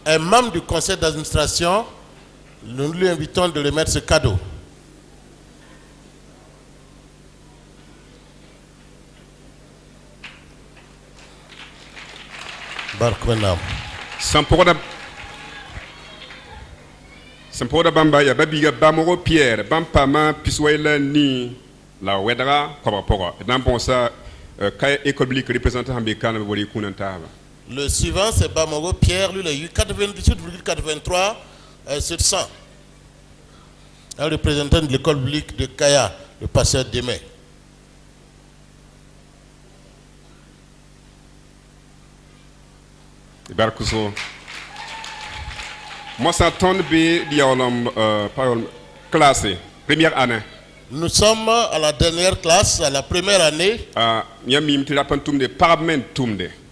est membre du conseil d'administration. Nous lui invitons de remettre ce cadeau. Barkwenam. Sampoda Bamba, ya Babiga Bamoro Pierre, Bampama, Piswela Ni, la Wedra, Kobapora. Et dans bon ça, Kaya École Publique représentant Ambekana, Woli Kunantava. Le suivant, c'est Bamoro Pierre, lui, il a eu 98,83 sur 100. Un représentant de l'école publique de Kaya, le pasteur Demé. Barkuso. Moi, ça tombe bien, classé, première année. Nous sommes à la dernière classe, à la première année.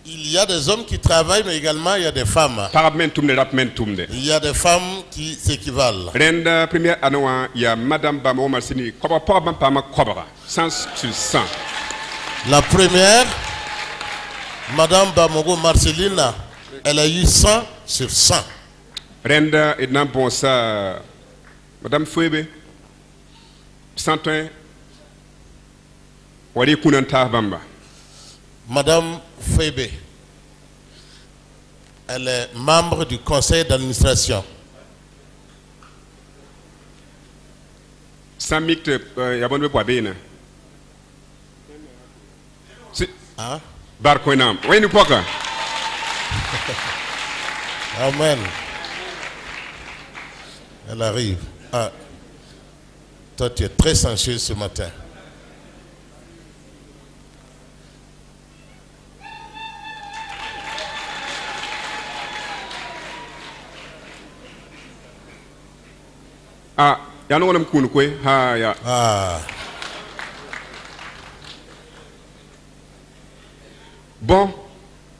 Il y a des hommes qui travaillent, mais également il y a des femmes. Il y a des femmes qui s'équivalent. Première année, il y a Madame Bamo Marsini, la première, Madame Bamogo Marcelina, elle a eu 100 sur 100. Renda et non bon ça, Madame Fouébé, 101, Wadi Kunanta Bamba. Madame Fouébé, elle est membre du conseil d'administration. Samik, Yabonbe Poabena. Hein? Barcoinam. Oui, nous pouvons. Amen. Elle arrive. Ah. Toi, tu es très sensueux ce matin. Ah, il y a un homme qui est là. Ah. Bon.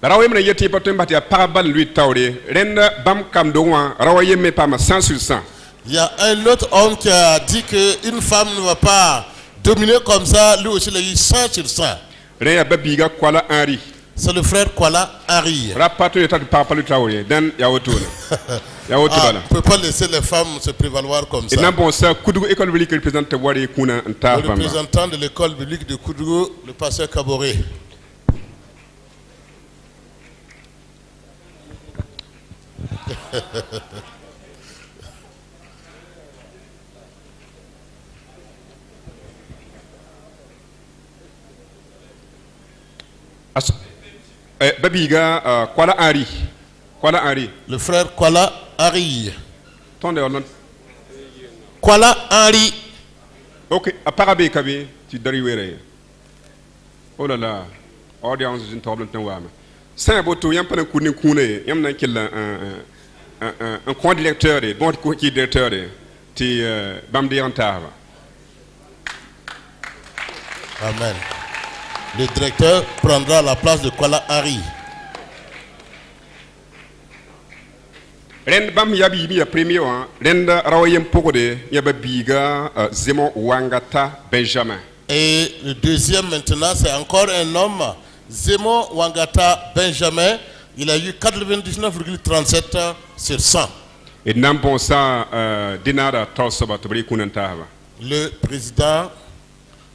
Rawaye mena yeti patem batia parabal lui tauré renda bam kam doan rawaye me pas 100 sur 100. Il y a un autre homme qui a dit que une femme ne va pas dominer comme ça, lui aussi il a eu 100 sur 100. Reya babiga kwala Henri. C'est le frère Kwala Henri. Rapato est de parabal lui tauré dan ya wotuna. Ya wotuna. On peut pas laisser les femmes se prévaloir comme ça. Et n'a bon ça Koudou école biblique représente wari kuna nta le représentant de l'école biblique de Koudou, le pasteur Kaboré. Babiga Kwala Henri. Kwala Henri. Le frère Kwala Henri. Kwala Henri. Ok, à Parabé Kabi, tu dériverais. Oh là là, audience d'une table de Wam. C'est un beau tour, il y a un peu de counin couné, il y a un coin directeur, bon qui directeur, qui Bamdi Antava. Amen. Le directeur prendra la place de Kwala Henri. Ren bam yabi mi premier one, renda rawayem pogode yababiga Zemo Wangata Benjamin. Et le deuxième maintenant c'est encore un homme, Zemo Wangata Benjamin, il a eu 99,37 sur 100. Et n'ambon ça dinara tosoba tobri kunantava. Le président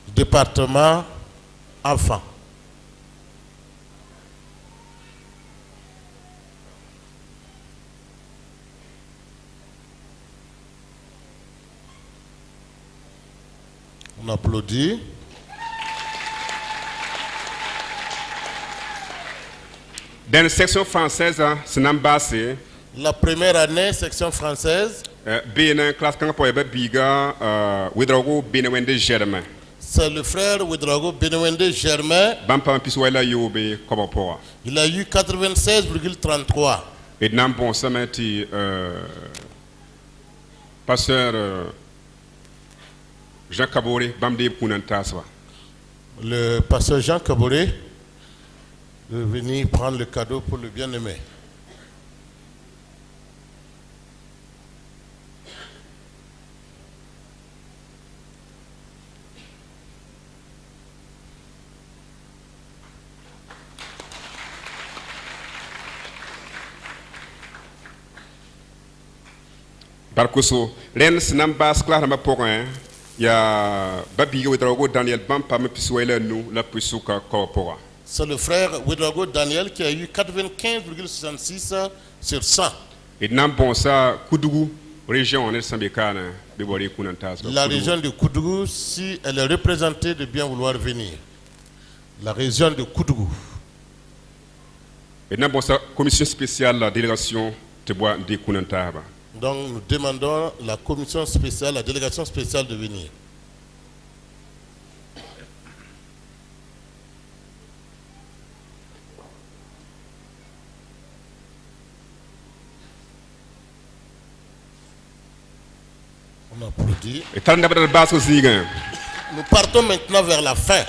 du département enfant. On applaudit. Dans la section française, c'est n'ambassé. La première année, section française. Bien classe quand pour biga widrago bien wende germain. C'est le frère Ouedraogo Benewende Germain. Il a eu 96,33. Et nous avons pasteur Jean Kabore, le pasteur Jean Kabore de venir prendre le cadeau pour le bien-aimé. Barkoso, ren sinam bas klar ma porin ya babi Ouedraogo Daniel Bampa me piswele nous la pisuka ko pora. C'est le frère Ouedraogo Daniel qui a eu 95,66 sur 100. Et nam bon ça Koudougou région en Sambekana de Bori Kunantas. La région de Koudougou, si elle est représentée, de bien vouloir venir. La région de Koudougou. Et nam bon ça commission spéciale la délégation de bois de Kunantaba. Donc nous demandons la commission spéciale, la délégation spéciale de venir. On applaudit. Nous partons maintenant vers la fin.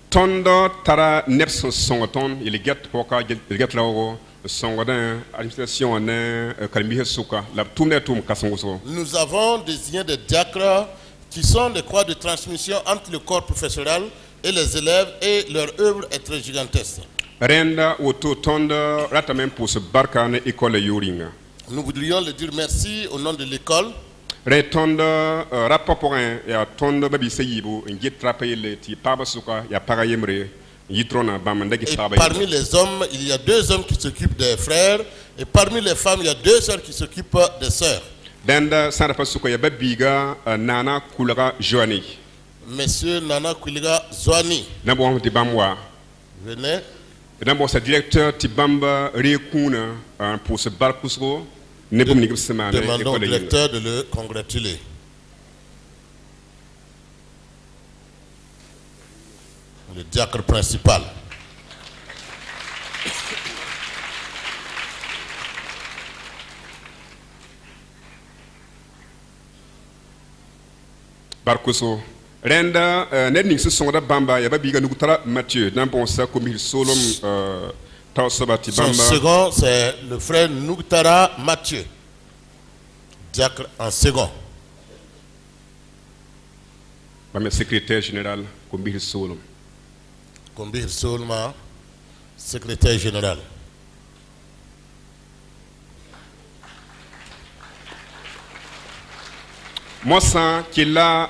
Tondo tara nepson songoton il get poka il get lawo songodin administration ne kalmihe suka la tourner toum kasongoso. Nous avons désigné des diacres qui sont des croix de transmission entre le corps professoral et les élèves, et leur œuvre est très gigantesque. Renda auto tondo ratamen pour ce barkane école yoringa. Nous voudrions le dire merci au nom de l'école. Retonda rapoporin ya tonda babi seyibu ngit rapele ti paba suka ya parayemre yitrona bamandagi paba. Parmi les hommes, il y a 2 hommes qui s'occupent des frères, et parmi les femmes, il y a 2 sœurs qui s'occupent des sœurs. Denda sarapa suka ya babiga nana kulaga joani. Monsieur Nana Kouliga Zouani. Nabo ti bamwa. Venez. Nabo sa directeur Tibamba Rekuna pour ce barkusro. Demandons au directeur de le congratuler. Le diacre principal. Barkoso. Renda nedning se sonda bamba ya babiga nukutara Mathieu dans bon ça comme il solom son second, c'est le frère Nougtara Mathieu, diacre en second. Le secrétaire général, Kombir Solom. Kombir Solma, secrétaire général. Moi, ça, qui est là,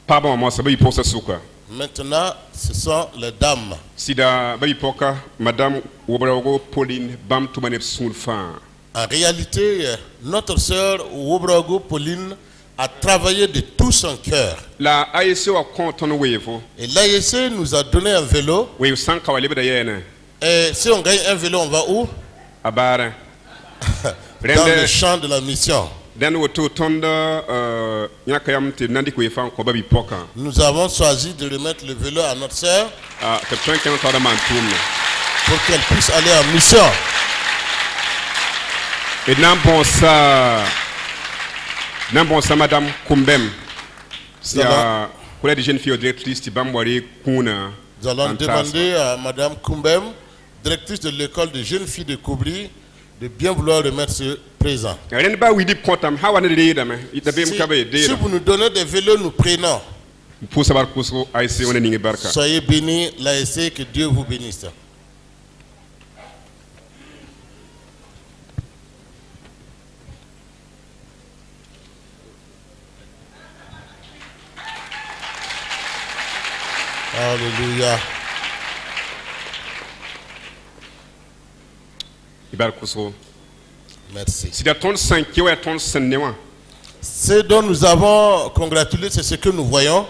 pardon, moi, ça veut dire pour ça, souka. Maintenant, ce sont les dames. Sida Bayipoka, Madame Ouedraogo Pauline Bam Toumanep Soulfan. En réalité, notre sœur Ouedraogo Pauline a travaillé de tout son cœur. La AEC a compté en Wevo. Et l'AEC nous a donné un vélo. Oui, sans Kawalib d'ailleurs. Et si on gagne un vélo, on va où? À Bara. Dans le champ de la mission. Nous avons choisi de remettre le vélo à notre sœur pour qu'elle puisse aller en mission. Et non bon ça Madame Kumbem. C'est pour les jeunes filles directrice de Bambouari Kuna. Nous allons demander à Madame Kumbem, directrice de l'école de jeunes filles de Koubri, de bien vouloir remettre ce présent. Si vous nous donnez des vélos, nous prenons. Soyez bénis, l'ASC, que Dieu vous bénisse. Alléluia. Merci. Ce dont nous avons congratulé, c'est ce que nous voyons.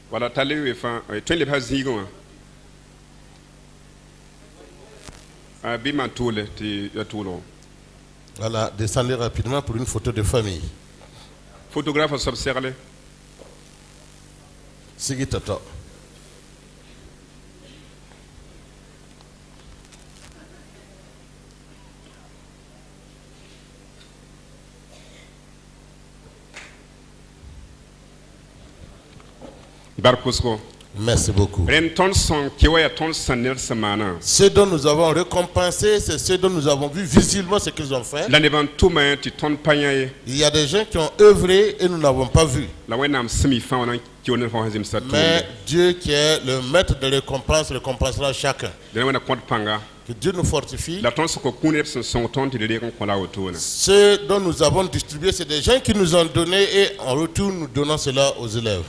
Voilà, Voilà, descendez rapidement pour une photo de famille. Photographe s'observe. Sigi Toto. Merci beaucoup. Ce dont nous avons récompensé, c'est ce dont nous avons vu visiblement ce qu'ils ont fait. Il y a des gens qui ont œuvré et nous n'avons pas vu. Mais Dieu qui est le maître de récompense récompensera chacun. Que Dieu nous fortifie. Ce dont nous avons distribué, c'est des gens qui nous ont donné et en retour nous donnons cela aux élèves.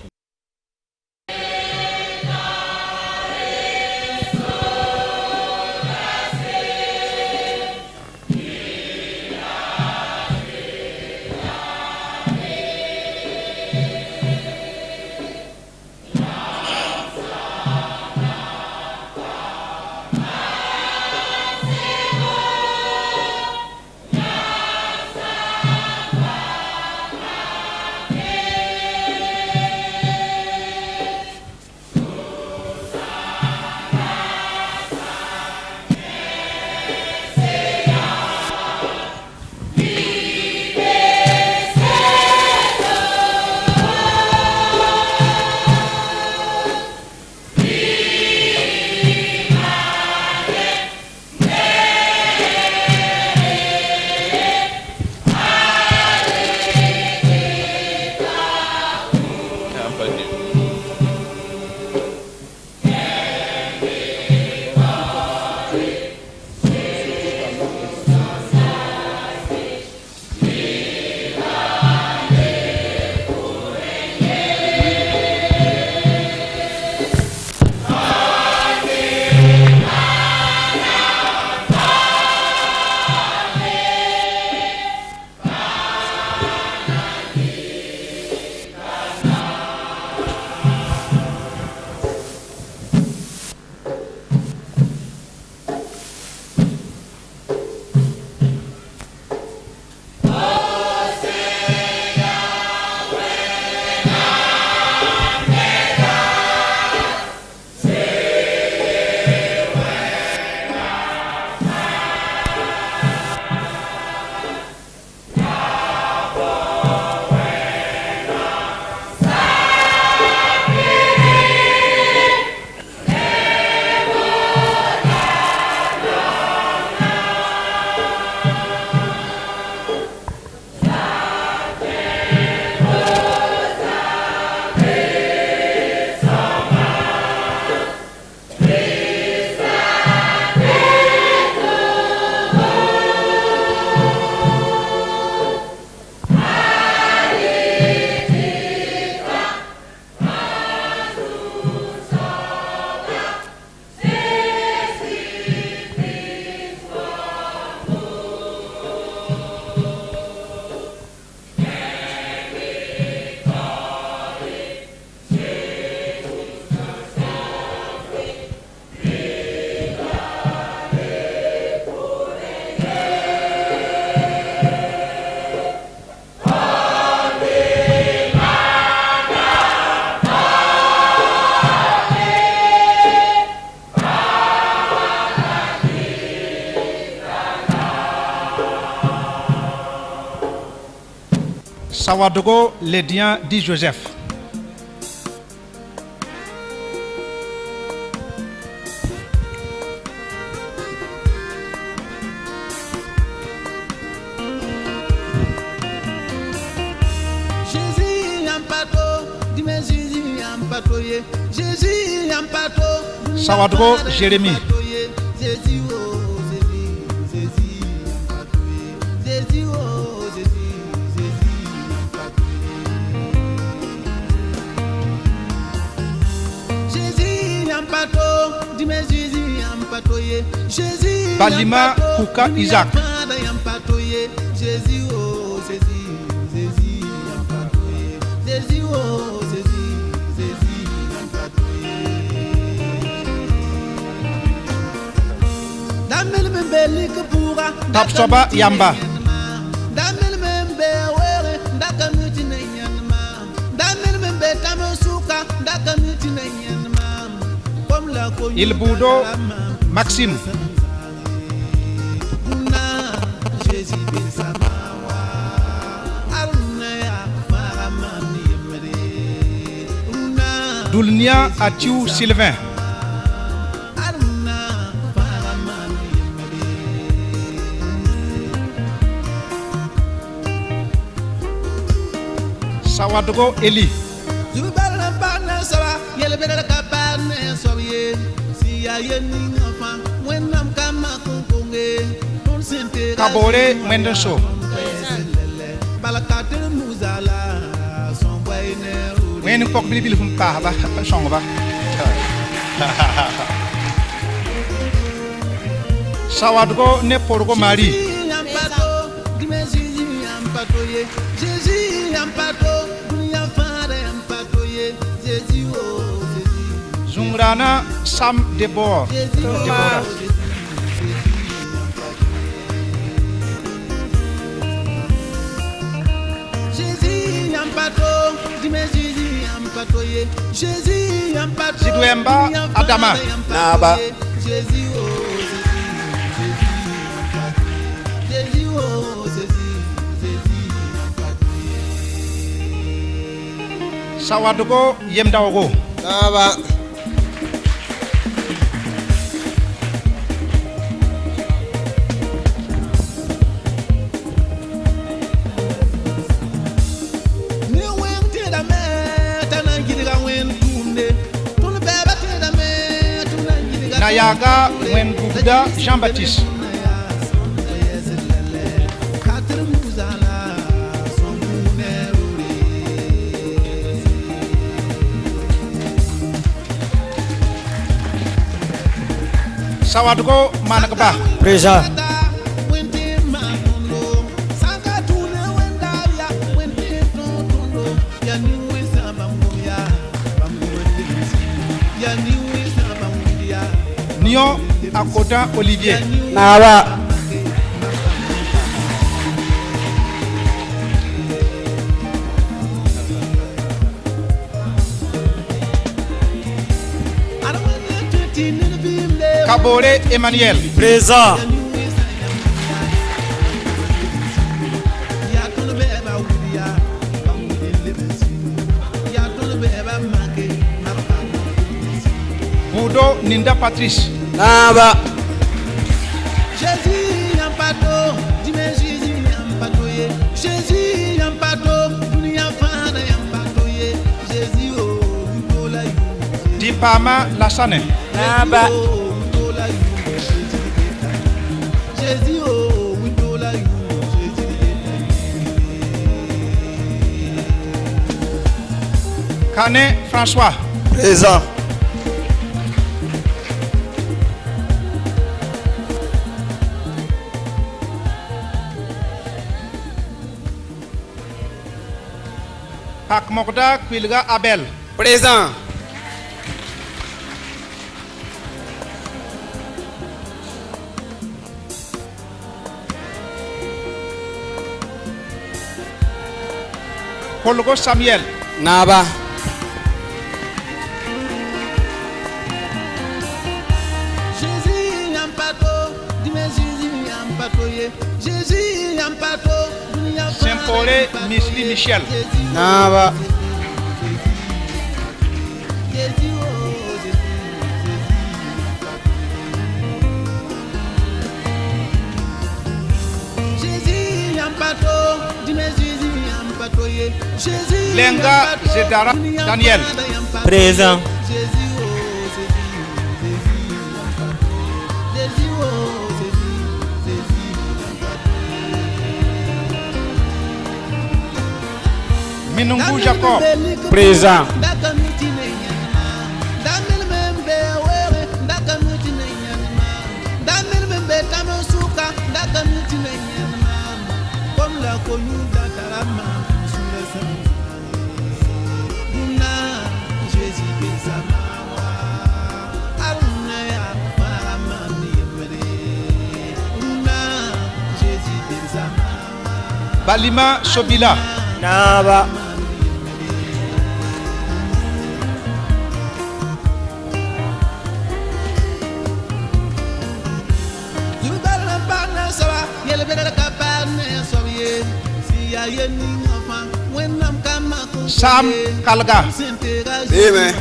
Sawadogo Lédian dit Joseph. Sawadogo Jérémie. Balima Kouka Isaac. Tapsoba Yamba. Il Boudo Maxime. Doulnia Atiou Sylvain. Sawadogo Eli. Kabore Mendenso. When you pop Billy from Pava, song of Sawadogo Neporgo Marie. Zungrana Sam Deborah. Zidwemba Adama. Naba. Sawadogo Yemdaogo. Naba. Nayaga Wenbuda Jean-Baptiste. Sawadogo Managaba. Présent. Nyon Akoda Olivier. Naba. Kabore Emmanuel. Présent. Boudo Ninda Patrice. Naba. Jésus yampato, dime Jésus yampato ye. Jésus yampato, dunia fana yampato ye. Jésus oh, utola yu. Dipama Lassane. Naba. Jésus oh, utola yu. Kane François. Présent. Pak Mokda Kwilga Abel. Présent. Kolgo Samuel. Naba. Jésus yampato, dime Jésus yampato ye. Jésus yampato, dunia fana. Saint-Paulé Misli Michel. Naba. Lenga Zedara Daniel. Présent. Minungu Jacob. Présent. Balima Sobila. Naba. Sam Kalga. Amen.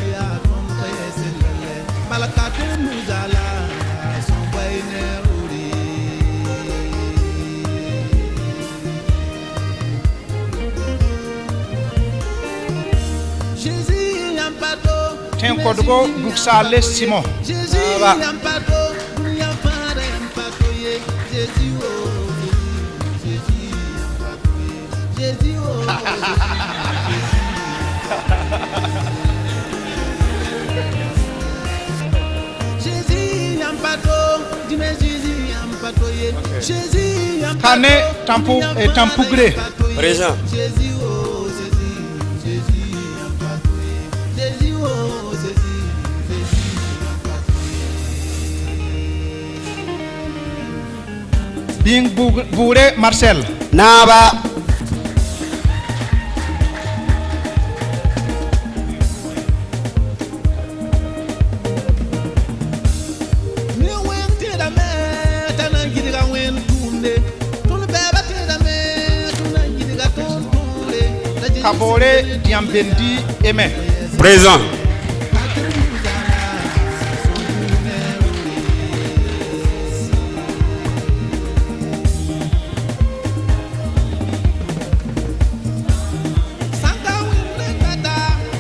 Tiens Kodgo Buxale Simon. Kane Tampou et Tampougré. Présent. Bing Bouré Marcel. Naba. Kabore Diambendi Aimé. Présent.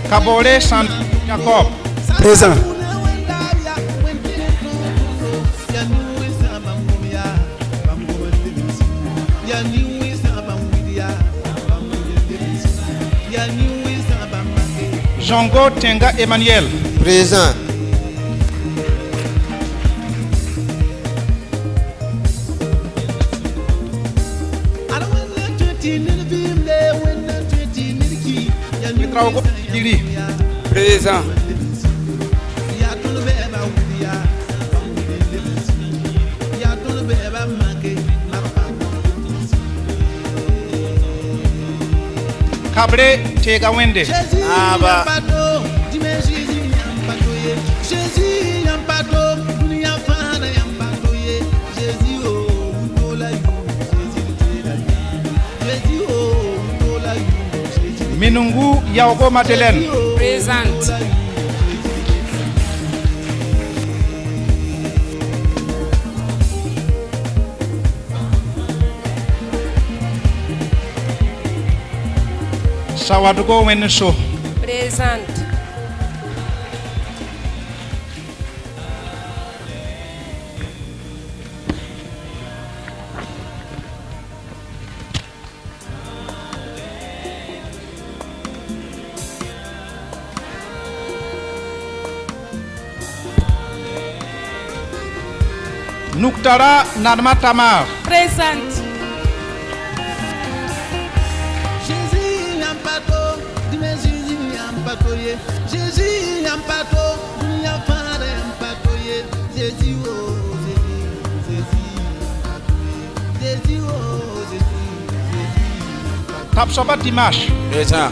Kabore Sant Jacob. Présent. Jongo Tenga Emmanuel. Présent. Présent. Kabre Tega Wende. Naba. Minungu Yaogo Madeleine. Présente. Sawadugo Wenso. Présente. Nuktara Nadma Tamar. Présente. Tapsoba Dimash. Présent.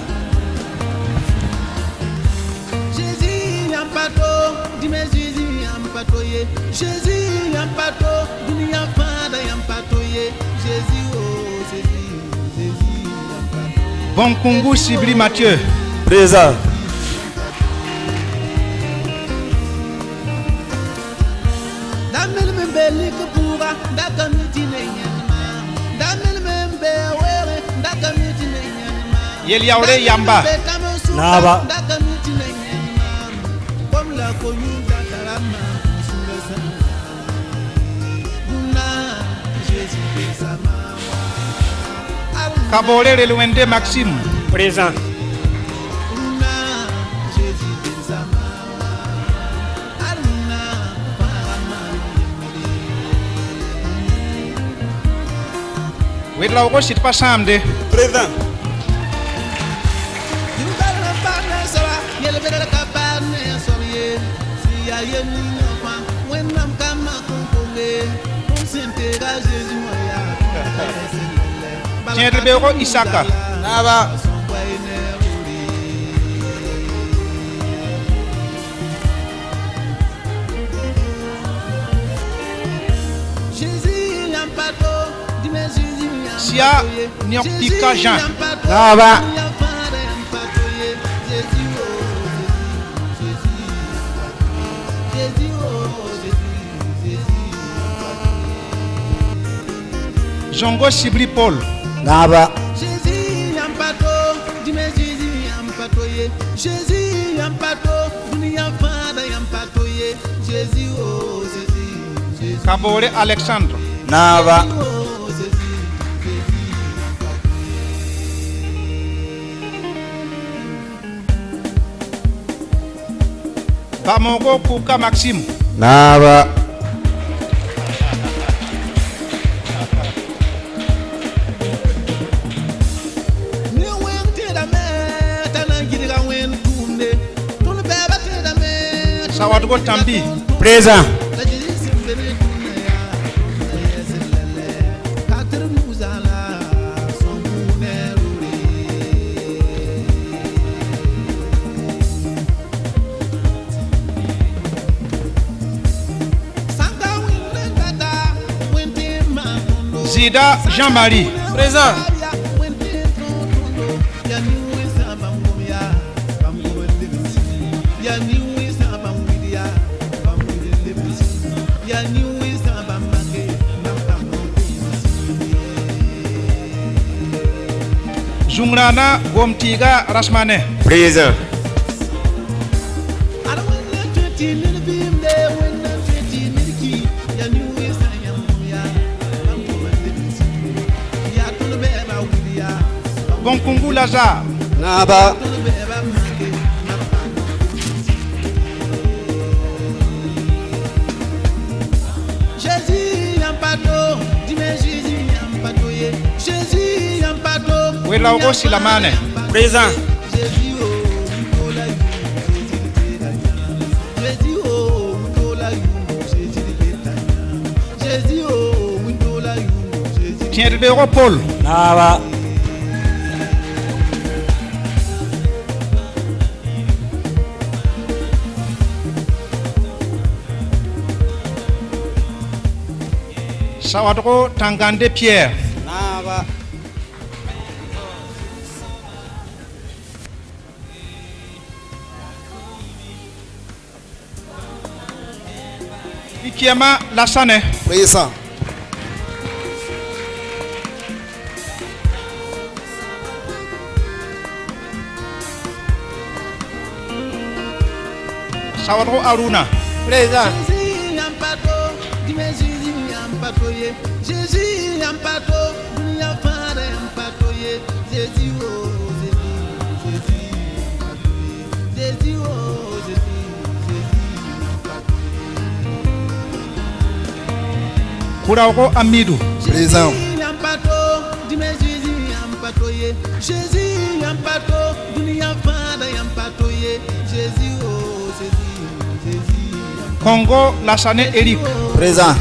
Bonkungu Sibli Mathieu. Présent. Yeliaure Yamba. Naba. Kabore Reluende Maxime. Présent. Wedlaogo Sitpa Samde. Présent. Tiens Rebero Isaka. Naba. Asia Nyokpika Jean. Nava. Jongo Sibri Paul. Nava. Jésus yampato, dime Jésus yampatoye. Jésus yampato, dunia fada yampatoye. Jésus oh Jésus. Kabore Alexandre. Nava. Bamongo Kuka Maxime. Nava. Sawadgo Tambi. Présent. Zida Jean-Marie. Présent. Zungrana Gomtiga Rasmane. Présent. Bonkungu Lazare. Nava. Jésus yampato, dime Jésus yampatoye. Jésus yampato. Welaugo Silamane. Présent. Jésus oh la Jésus oh la Jésus oh la Tiens de Paul. Nava. Sawadgo Tangande Pierre. Nava. Ikiema Lassane. Présent. Sawadgo Aruna. Présent. Jésus yampato, dime Jésus yampatoye. Jésus yampato, dunia fada yampatoye. Jésus oh Jésus. Jésus oh Jésus. Kuraugo Amidou. Présent. Jésus yampato, dime Jésus yampatoye. Jésus yampato, dunia fada yampatoye. Jésus oh Jésus. Congo Lassane Eric. Présent.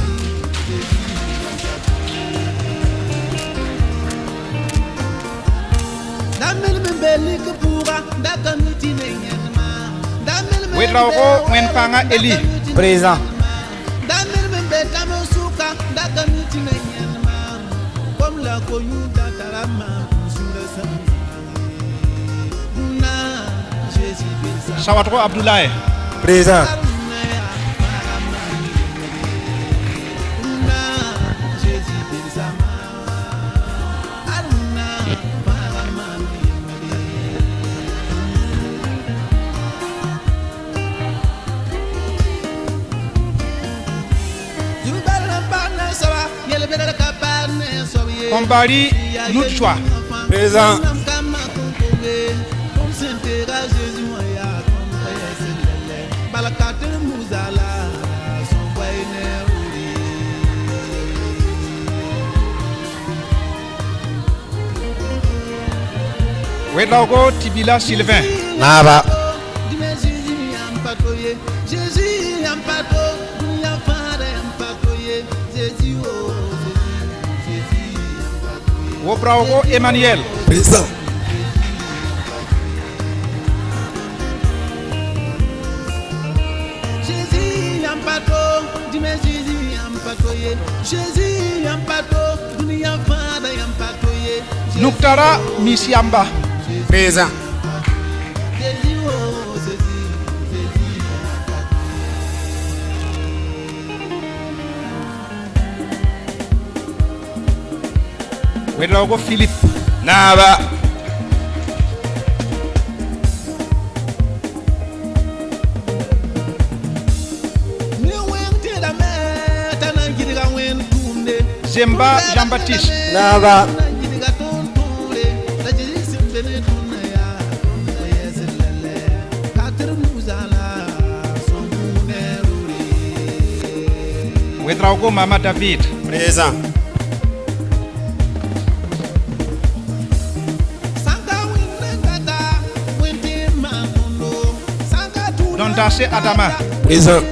Wedraogo Mwenpanga Eli. Présent. Sawadgo Abdoulaye. Présent. Kombari Noutchoua. Présent. Wedraogo Tibila Sylvain. Nava. Jésus yampato, dunia fada yampatoye. Jésus oh Jésus. Wobraogo Emmanuel. Présent. Jésus yampato, dime Jésus yampatoye. Jésus yampato, dunia fada yampato. Nuktara Misiamba. Présent. Wedraogo Philippe. Naba. Zemba Jean-Baptiste. Naba. Wedraogo Mama David. Présent. Dondase Adama. Présent.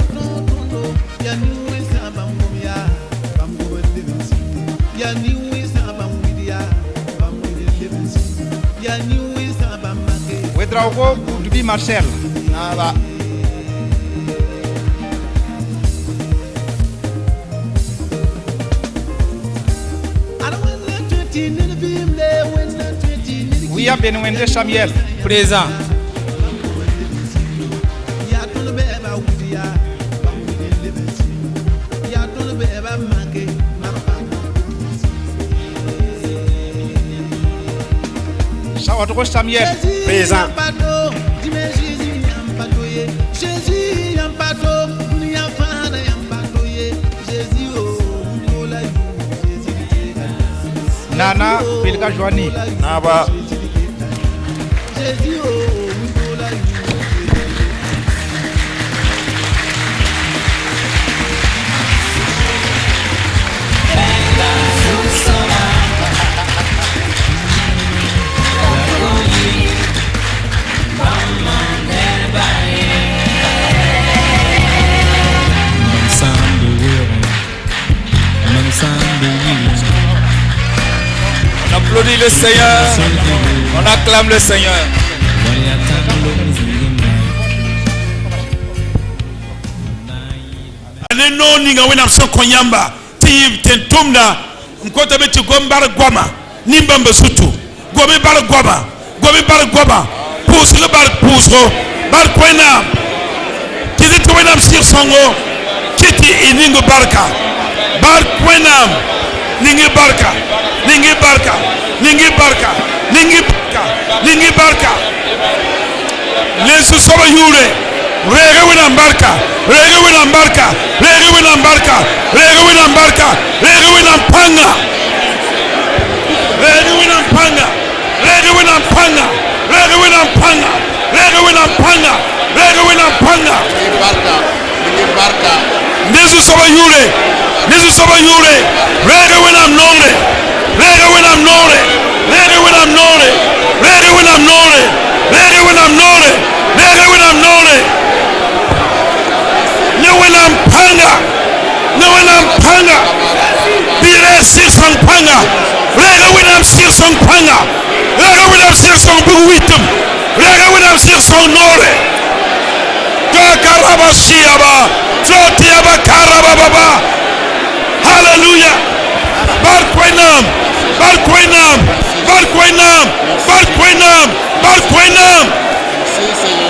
Wedraogo Dubi Marcel. Naba. Ouya Benwende Samuel. Présent. Sawadro Samuel. Présent. Nana Bilga Joani. Naba. On applaudit le Seigneur. On acclame le Seigneur. No ninga wena msoko nyamba ti tentumna mkota beti gombar gwama nimba mbesutu gomi bar gwama pusle bar pusro bar kwena kiti kwena msir songo kiti iningo barka bar kwena ningi barka Lesu soba yure rege wena barka Lesu soba yure rege wena nore Bire sirson panga rega winam sirson panga rega winam sirson buwitum rega winam sirson nore karaba shiaba flotiaba karaba baba hallelujah barquenam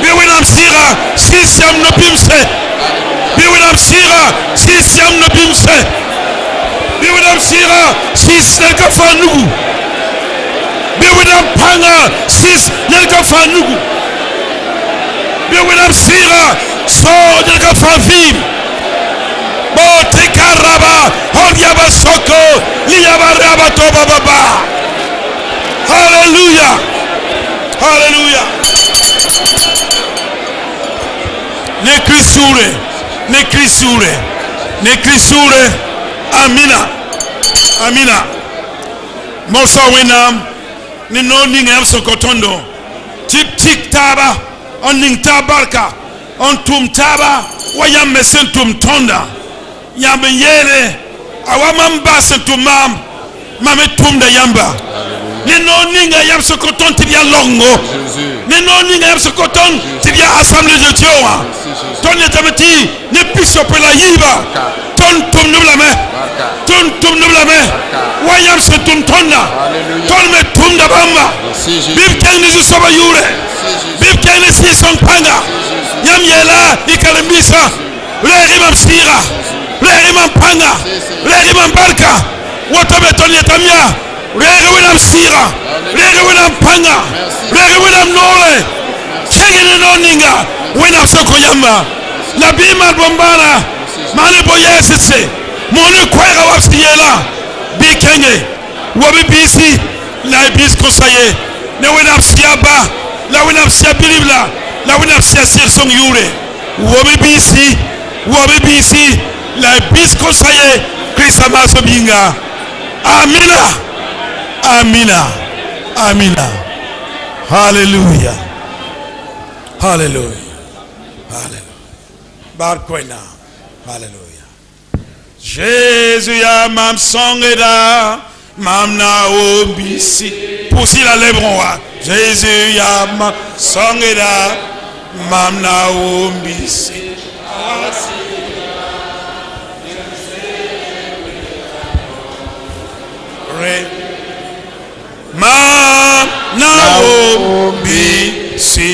biwinam sira sisiam no bimse biwinam sira sisiam no bimse biwinam sira sis nelka fanugu biwinam panga sis nelka fanugu biwinam sira so nelka favim bo tekaraba horyaba soko liyaba raba toba baba hallelujah Nekrisure amina Mosa wenam ni no ninga sokotondo tik taba on ning tabarka on tum taba wayam mesentum tonda yambe yere awamamba sentumam mame tumda yamba ni no ninga yam sokoton tibia longo ni no ninga yam sokoton tibia assemblée de Dieu ton etamati ne bishop la yiba tum nublame. Tum nublame. Wayam se tum tonna. Ton me tum da bamba. Bib ken ni soba yure. Bib ken ni si son panga. Yam yela ikalembisa. Reri mam sira. Reri mam panga. Reri mam barka. Wotobe ton yetamia. Reri winam sira. Reri winam panga. Reri winam nole. Chegene no ninga. Winam soko yamba. La bima bombana. Mani boye sese. Moni kwera wapsiyela. Bi kenge. Wabi bisi. La bis conseiller. Ne winam siaba. La winam siabilibla. La winam siasir song yure. Wabi bisi. Wabi bisi. La bis conseiller. Christ amaso binga. Amina. Amina. Amina. Hallelujah. Hallelujah. Hallelujah. Barkwena. Hallelujah. Jésus ya mam songeda. Mam na obisi. Poussi la lebron. Jésus ya mam songeda. Mam na obisi. Mam Naomi si.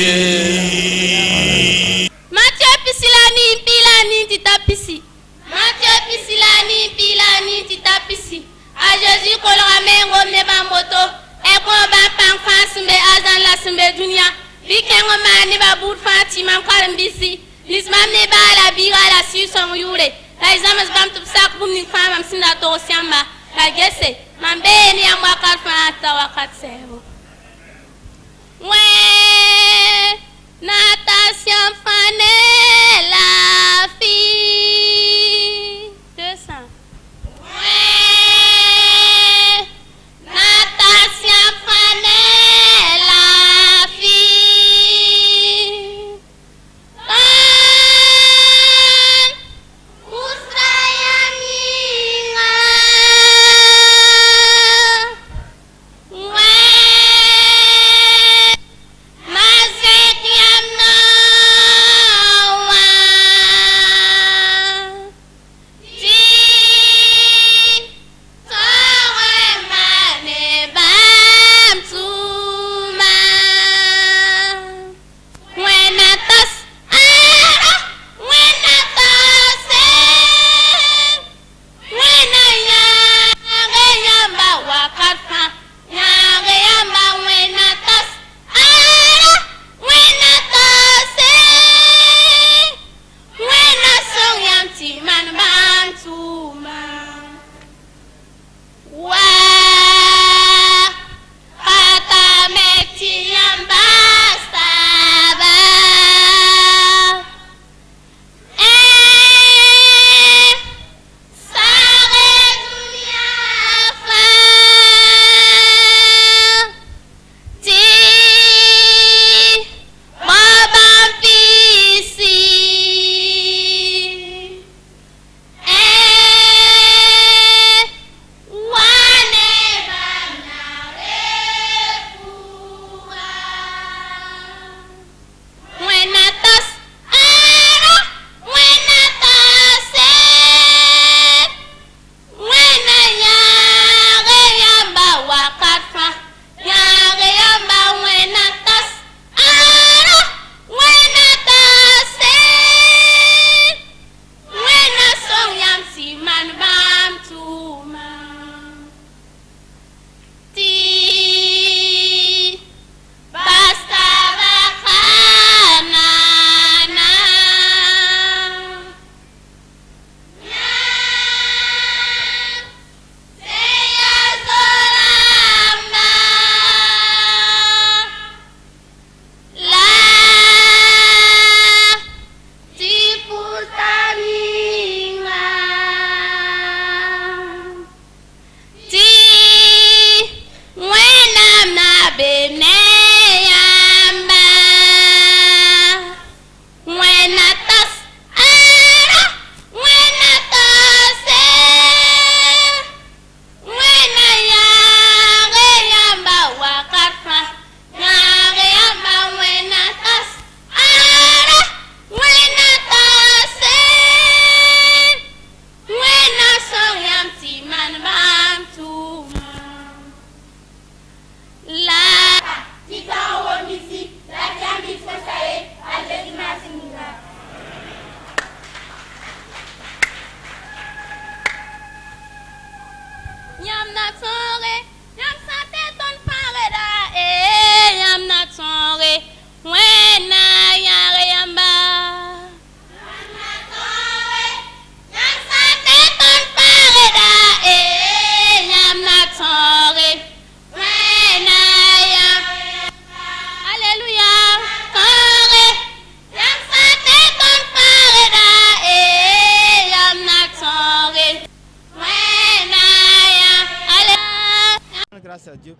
Mathieu Pisilani Pilani Titapisi. Mathieu Pisilani Pilani Titapisi. A Jésus Coloramengo Nebamboto. Et qu'on va pas face mais azan la sembe dunia. Vikengo mani ba bout Fatima Karambisi. Lismam ne ba la biga la si son yure. La examen bam tout ça pour une femme am sinda to siamba. La gesse. Mambeni ya mwaka fanta wakati sebo. Ouais, natation fanée la fille. 200. Ouais, natation fanée la fille. Mazek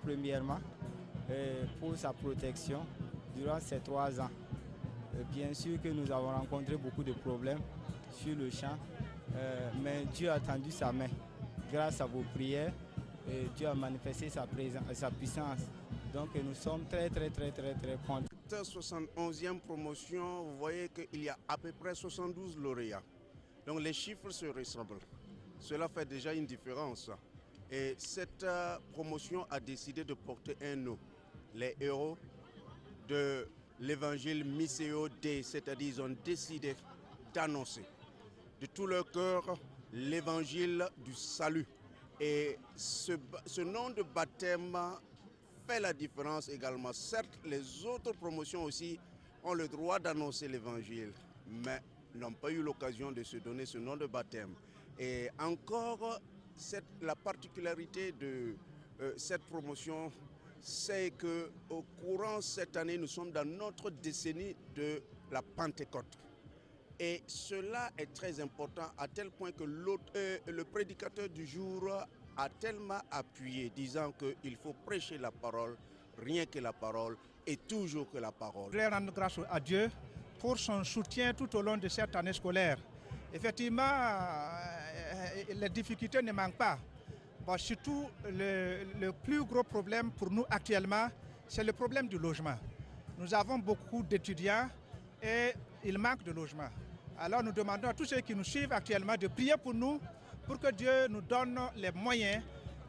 premièrement pour sa protection durant ces 3 ans. Bien sûr que nous avons rencontré beaucoup de problèmes sur le champ, mais Dieu a tendu sa main. Grâce à vos prières, Dieu a manifesté sa présence, sa puissance. Donc nous sommes très contents. Cette 71e promotion, vous voyez qu'il y a à peu près 72 lauréats. Donc les chiffres se ressemblent. Cela fait déjà une différence. Et cette promotion a décidé de porter un nom. Les héros de l'évangile Misséo Dei, c'est-à-dire ils ont décidé d'annoncer de tout leur cœur l'évangile du salut. Et ce nom de baptême fait la différence également. Certes, les autres promotions aussi ont le droit d'annoncer l'évangile, mais n'ont pas eu l'occasion de se donner ce nom de baptême. Et encore, la particularité de cette promotion, c'est qu'au courant de cette année, nous sommes dans notre décennie de la Pentecôte. Et cela est très important à tel point que le prédicateur du jour a tellement appuyé, disant qu'il faut prêcher la parole, rien que la parole et toujours que la parole. Je voudrais rendre grâce à Dieu pour son soutien tout au long de cette année scolaire. Effectivement, les difficultés ne manquent pas. Bon, surtout, le plus gros problème pour nous actuellement, c'est le problème du logement. Nous avons beaucoup d'étudiants et il manque de logement. Alors nous demandons à tous ceux qui nous suivent actuellement de prier pour nous, pour que Dieu nous donne les moyens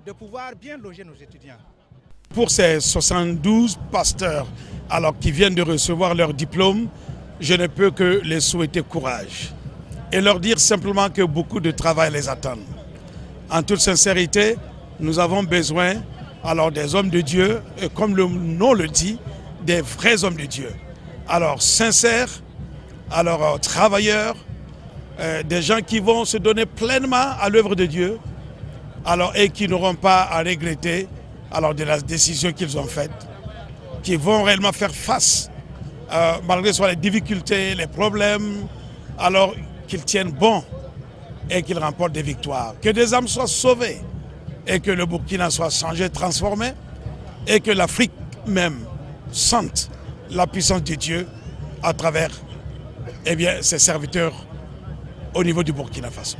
de pouvoir bien loger nos étudiants. Pour ces 72 pasteurs qui viennent de recevoir leur diplôme, je ne peux que les souhaiter courage et leur dire simplement que beaucoup de travail les attend. En toute sincérité, nous avons besoin des hommes de Dieu, et comme le nom le dit, des vrais hommes de Dieu. Alors sincères, travailleurs, des gens qui vont se donner pleinement à l'œuvre de Dieu, et qui n'auront pas à regretter de la décision qu'ils ont faite, qui vont réellement faire face, malgré soit les difficultés, les problèmes, qu'ils tiennent bon et qu'ils remportent des victoires. Que des âmes soient sauvées et que le Burkina soit changé, transformé, et que l'Afrique même sente la puissance de Dieu à travers ses serviteurs au niveau du Burkina Faso.